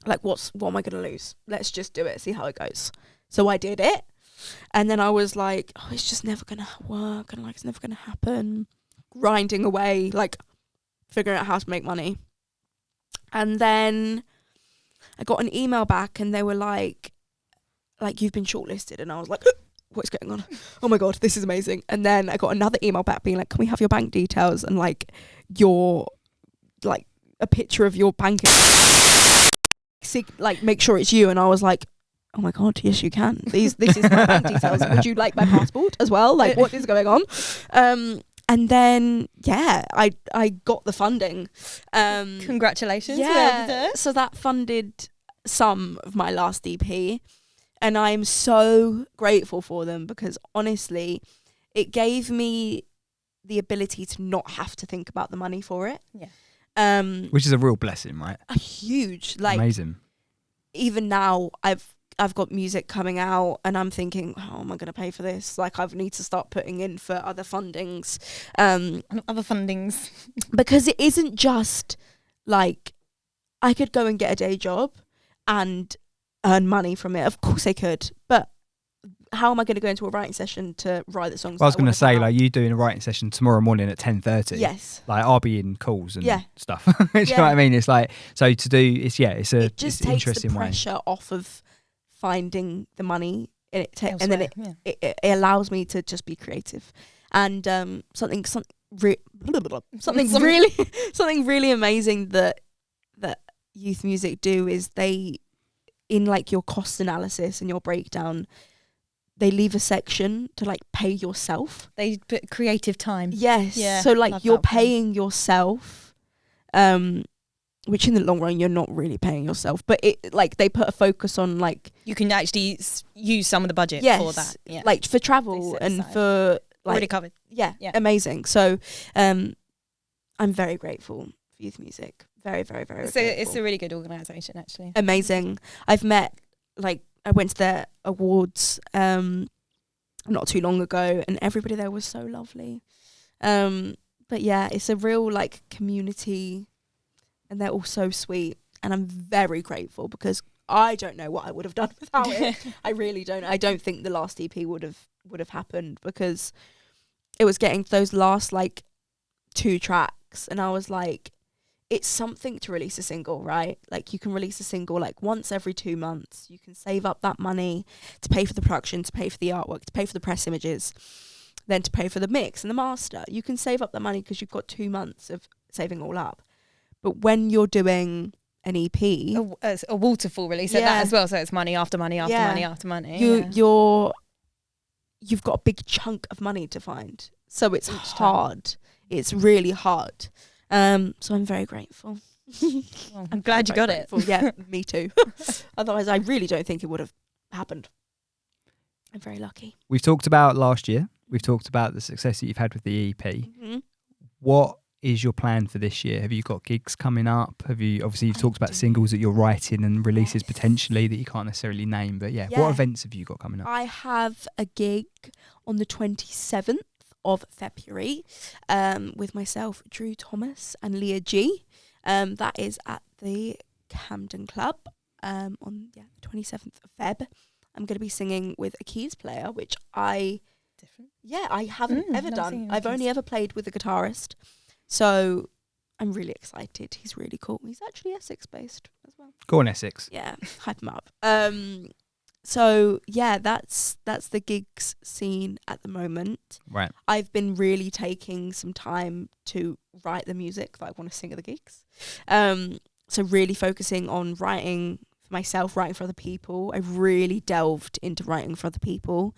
Like, what am I going to lose? Let's just do it, see how it goes. So I did it. And then I was like, oh, it's just never going to work. And like, it's never going to happen. Grinding away, like figuring out how to make money. And then I got an email back and they were like, you've been shortlisted. And I was like, what's going on? Oh my God, this is amazing. And then I got another email back being like, can we have your bank details and like your, like a picture of your bank, like make sure it's you. And I was like, oh my God, yes you can. This is my bank details. Would you like my passport as well? Like what is going on? And then I got the funding. Congratulations. Yeah. So that funded some of my last EP. And I'm so grateful for them because honestly, it gave me the ability to not have to think about the money for it. Yeah. Which is a real blessing, right? A huge, like, amazing. Even now, I've got music coming out and I'm thinking, how am I going to pay for this? Like, I need to start putting in for other fundings. Because it isn't just like I could go and get a day job and earn money from it. Of course I could, but how am I going to go into a writing session to write the songs? Well, I was going to say, like, you doing a writing session tomorrow morning at 10:30. Yes. Like, I'll be in calls and stuff. Do you know what I mean? It's like, so to do, it's an interesting way. The pressure off of finding the money, and then it allows me to just be creative. And something really amazing that Youth Music do is they, in like your cost analysis and your breakdown, they leave a section to like pay yourself. They put creative time. Yes. Yeah, so like you're paying yourself, which in the long run you're not really paying yourself, but it like they put a focus on like you can actually use some of the budget for that. Yeah. Like for travel and for like already covered. Yeah. Amazing. So I'm very grateful for Youth Music. Very, very, very grateful. It's a really good organisation, actually. Amazing. I've met, like, I went to their awards not too long ago, and everybody there was so lovely. But yeah, it's a real like community, and they're all so sweet. And I'm very grateful because I don't know what I would have done without it. I really don't. I don't think the last EP would have happened because it was getting those last like 2 tracks, and I was like, it's something to release a single, right? Like you can release a single like once every 2 months. You can save up that money to pay for the production, to pay for the artwork, to pay for the press images, then to pay for the mix and the master. You can save up that money because you've got 2 months of saving all up. But when you're doing an EP, a waterfall release at that as well, so it's money after money after money after money. You've got a big chunk of money to find, so it's hard. It's really hard. So I'm very grateful. Well, I'm glad you got grateful. It. Yeah, me too. Otherwise, I really don't think it would have happened. I'm very lucky. We've talked about last year. We've talked about the success that you've had with the EP. Mm-hmm. What is your plan for this year? Have you got gigs coming up? You've talked about singles that you're writing and releases potentially that you can't necessarily name, but what events have you got coming up? I have a gig on the 27th of February with myself, Drew Thomas and Leah G. That is at the Camden Club on the 27th of Feb. I'm going to be singing with a keys player, which I haven't ever done. I've only ever played with a guitarist. So I'm really excited. He's really cool. He's actually Essex based as well. Go on, Essex. Yeah, hype him up. So yeah, that's the gigs scene at the moment. Right. I've been really taking some time to write the music that I want to sing at the gigs. So really focusing on writing for myself, writing for other people. I've really delved into writing for other people.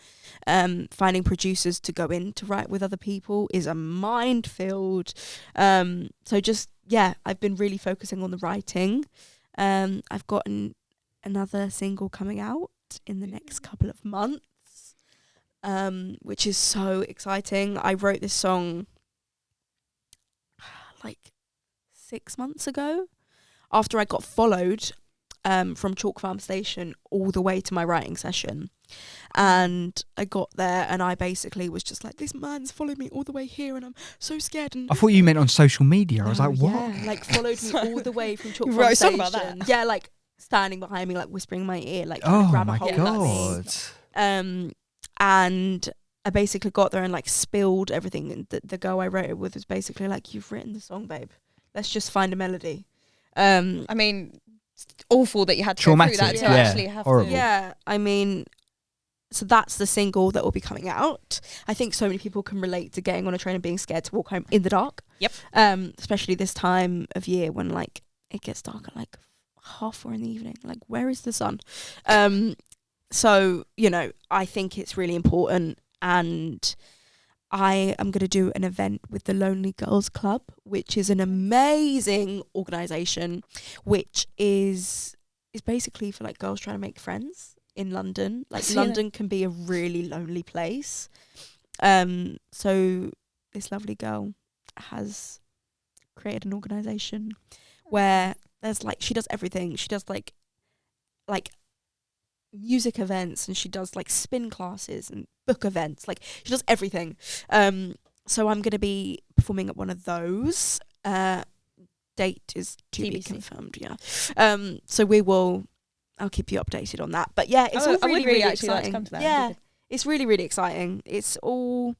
Finding producers to go in to write with other people is a minefield. So just, I've been really focusing on the writing. I've got another single coming out in the next couple of months, which is so exciting. I wrote this song like 6 months ago after I got followed from Chalk Farm Station all the way to my writing session. And I got there and I basically was just like, this man's followed me all the way here and I'm so scared. And I thought you meant on social media. I was like, what? Yeah, like followed me all the way from Chalk Farm Station. About that. Yeah, like standing behind me, like whispering in my ear, like trying to grab a hold of me. And I basically got there and like spilled everything. And the girl I wrote it with was basically like, you've written the song, babe. Let's just find a melody. I mean, it's awful that you had to go through that to actually have horrible. to. Yeah, I mean, so that's the single that will be coming out. I think so many people can relate to getting on a train and being scared to walk home in the dark. Yep. Especially this time of year when like it gets dark at like 4:30 in the evening. Like, where is the sun? So, I think it's really important. And I am going to do an event with the Lonely Girls Club, which is an amazing organisation, which is basically for like girls trying to make friends in London. Like London can be a really lonely place. So this lovely girl has created an organisation where there's like, she does everything. She does like music events and she does like spin classes and book events. Like she does everything. So I'm going to be performing at one of those. Date is to be confirmed. Yeah. So I'll keep you updated on that. But yeah, it's all really, really exciting. Like to come to that. Yeah, it's really, really exciting. It's all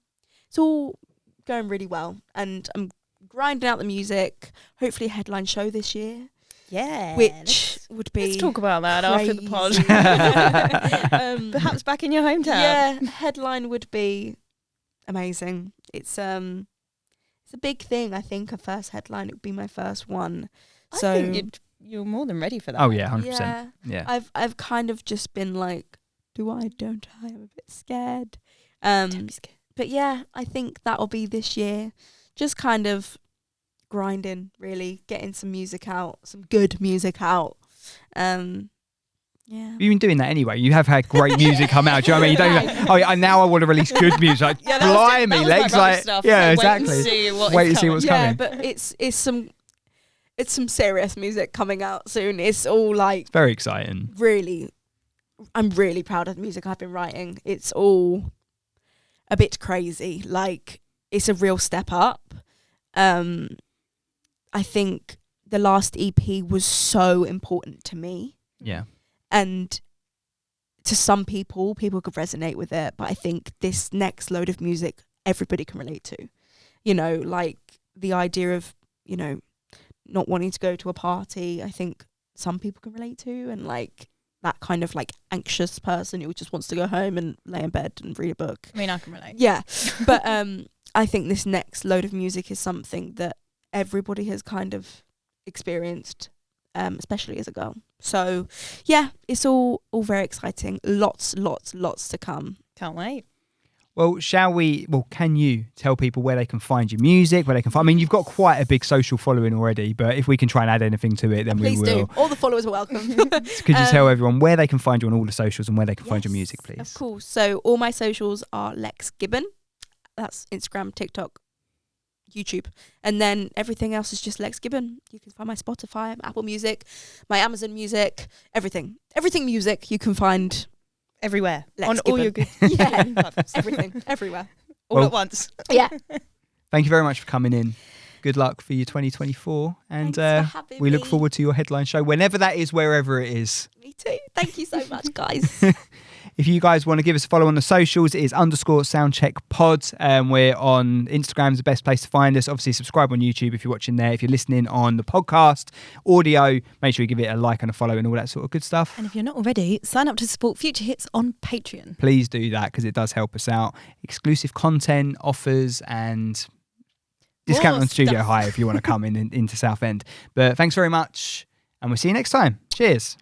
going really well, and I'm grinding out the music. Hopefully, a headline show this year. Yeah, which would be. Let's talk about that crazy. After the pod. Perhaps back in your hometown. Yeah, headline would be amazing. It's a big thing. I think a first headline. It would be my first one. I think you're more than ready for that. Oh yeah, 100%. Yeah. I've kind of just been like, do I? Don't I? I'm a bit scared. Don't be scared. But yeah, I think that'll be this year. Just kind of grinding, really, getting some music out, some good music out. Yeah. You've been doing that anyway. You have had great music come out. Do you know what I mean? You don't now I want to release good music. Like, blimey, Lex. Like, stuff. Yeah, exactly. Wait to see what's coming. Yeah, but it's some serious music coming out soon. It's all like it's very exciting. Really, I'm really proud of the music I've been writing. It's all a bit crazy. Like, it's a real step up. I think the last EP was so important to me. Yeah. And to some people could resonate with it. But I think this next load of music, everybody can relate to. Like the idea of, not wanting to go to a party, I think some people can relate to, and like that kind of like anxious person who just wants to go home and lay in bed and read a book. I mean, I can relate. Yeah. But I think this next load of music is something that everybody has kind of experienced, especially as a girl. So yeah, it's all very exciting. Lots to come. Can't wait. Well, can you tell people where they can find your music, where they can find, I mean, you've got quite a big social following already, but if we can try and add anything to it, then we will. Please do. All the followers are welcome. Could you tell everyone where they can find you on all the socials and where they can find your music, please? Of course. So all my socials are Lex Gibbon. That's Instagram, TikTok, YouTube. And then everything else is just Lex Gibbon. You can find my Spotify, Apple Music, my Amazon Music, everything. Everything music you can find everywhere. Lex on Gibbon. all your good everything, everywhere. All at once. Yeah. Thank you very much for coming in. Good luck for your 2024. And we look forward to your headline show, whenever that is, wherever it is. Me too. Thank you so much, guys. If you guys want to give us a follow on the socials, it is _soundcheckpod. We're on Instagram, is the best place to find us. Obviously, subscribe on YouTube if you're watching there. If you're listening on the podcast, audio, make sure you give it a like and a follow and all that sort of good stuff. And if you're not already, sign up to support Future Hits on Patreon. Please do that, because it does help us out. Exclusive content, offers, and discount on Studio High if you want to come into Southend. But thanks very much, and we'll see you next time. Cheers.